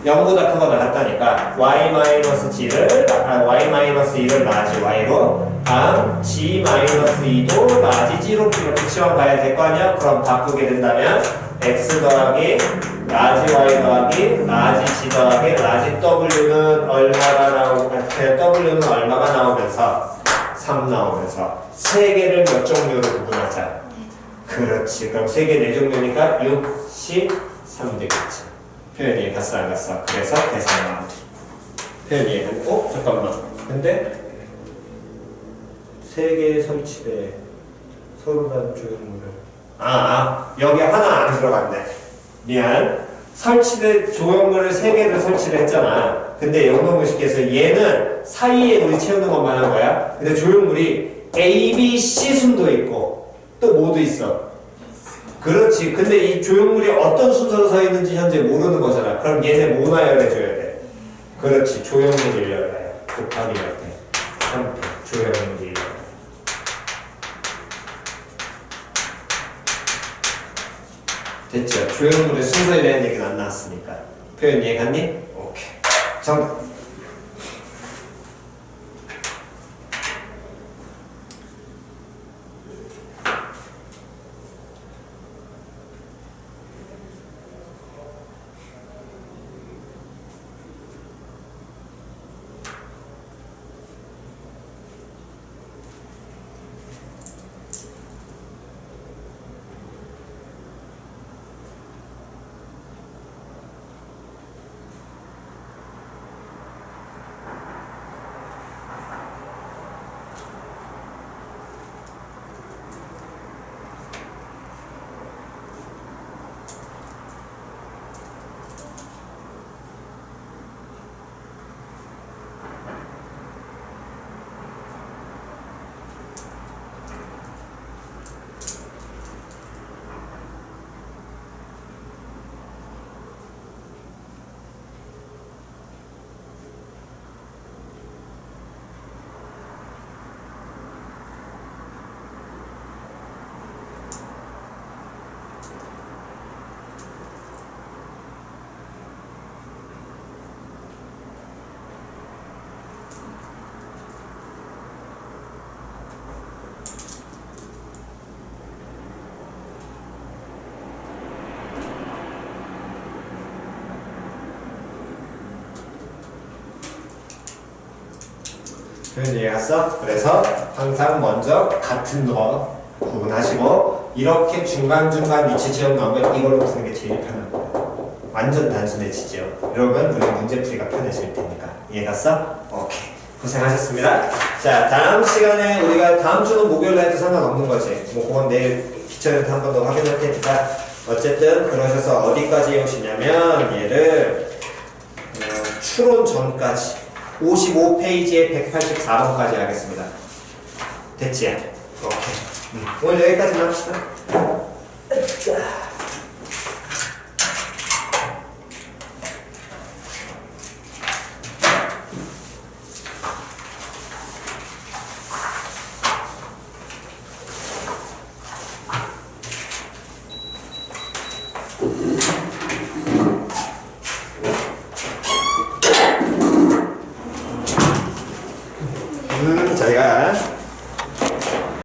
0보다 크거 나왔다니까 y-g를 y-2를 라지 y로 다음 g-2도 라지 g로 이렇게 치워가야 될 거 아니야? 그럼 바꾸게 된다면 x 더하기 라지 y 더하기 라지 g 더하기 라지 w는 얼마가 w는 얼마가 나오면서 3 나오면서 3개를 몇 종류로 구분하자. 그렇지. 그럼 3개 4종류니까 6, 10, 3 되겠지. 표현이 이해갔어 안 갔어? 그래서 계산 마무리. 표현이 이해갔고 잠깐만. 근데 3개의 설치대 서로 다른 조형물을 여기 하나 안 들어갔네. 미안. 설치대 조형물을 3개를 설치를 했잖아. 근데 영동무식에서 얘는 사이에 우리 채우는 것만 한 거야. 근데 조형물이 A, B, C 순도 있고 또 뭐도 있어. 그렇지. 근데 이 조형물이 어떤 순서로 서 있는지 현재 모르는 거잖아. 그럼 얘네 뭐 나열해줘야 돼? 그렇지. 조형물 열어야 곱하기 몇 개? 3표. 조형물 열어. 됐죠? 조형물의 순서에 대한 얘기는 안 나왔으니까. 표현 이해갔니? 오케이. 정답. 표현 이해갔어? 그래서 항상 먼저 같은 거 구분하시고 이렇게 중간중간 위치 지역 나오면 이걸로 푸는 게 제일 편한 거예요. 완전 단순해지죠. 이러면 우리 문제풀이가 편해질 테니까. 이해갔어? 오케이. 고생하셨습니다. 자, 다음 시간에 우리가 다음 주는 목요일 날도 상관없는 거지. 뭐 그건 내일 기초에서 한 번 더 확인할 테니까. 어쨌든 그러셔서 어디까지 해오시냐면 얘를 추론 전까지 55페이지에 184번까지 하겠습니다. 됐지? 오케이. 오늘 여기까지만 합시다. 자.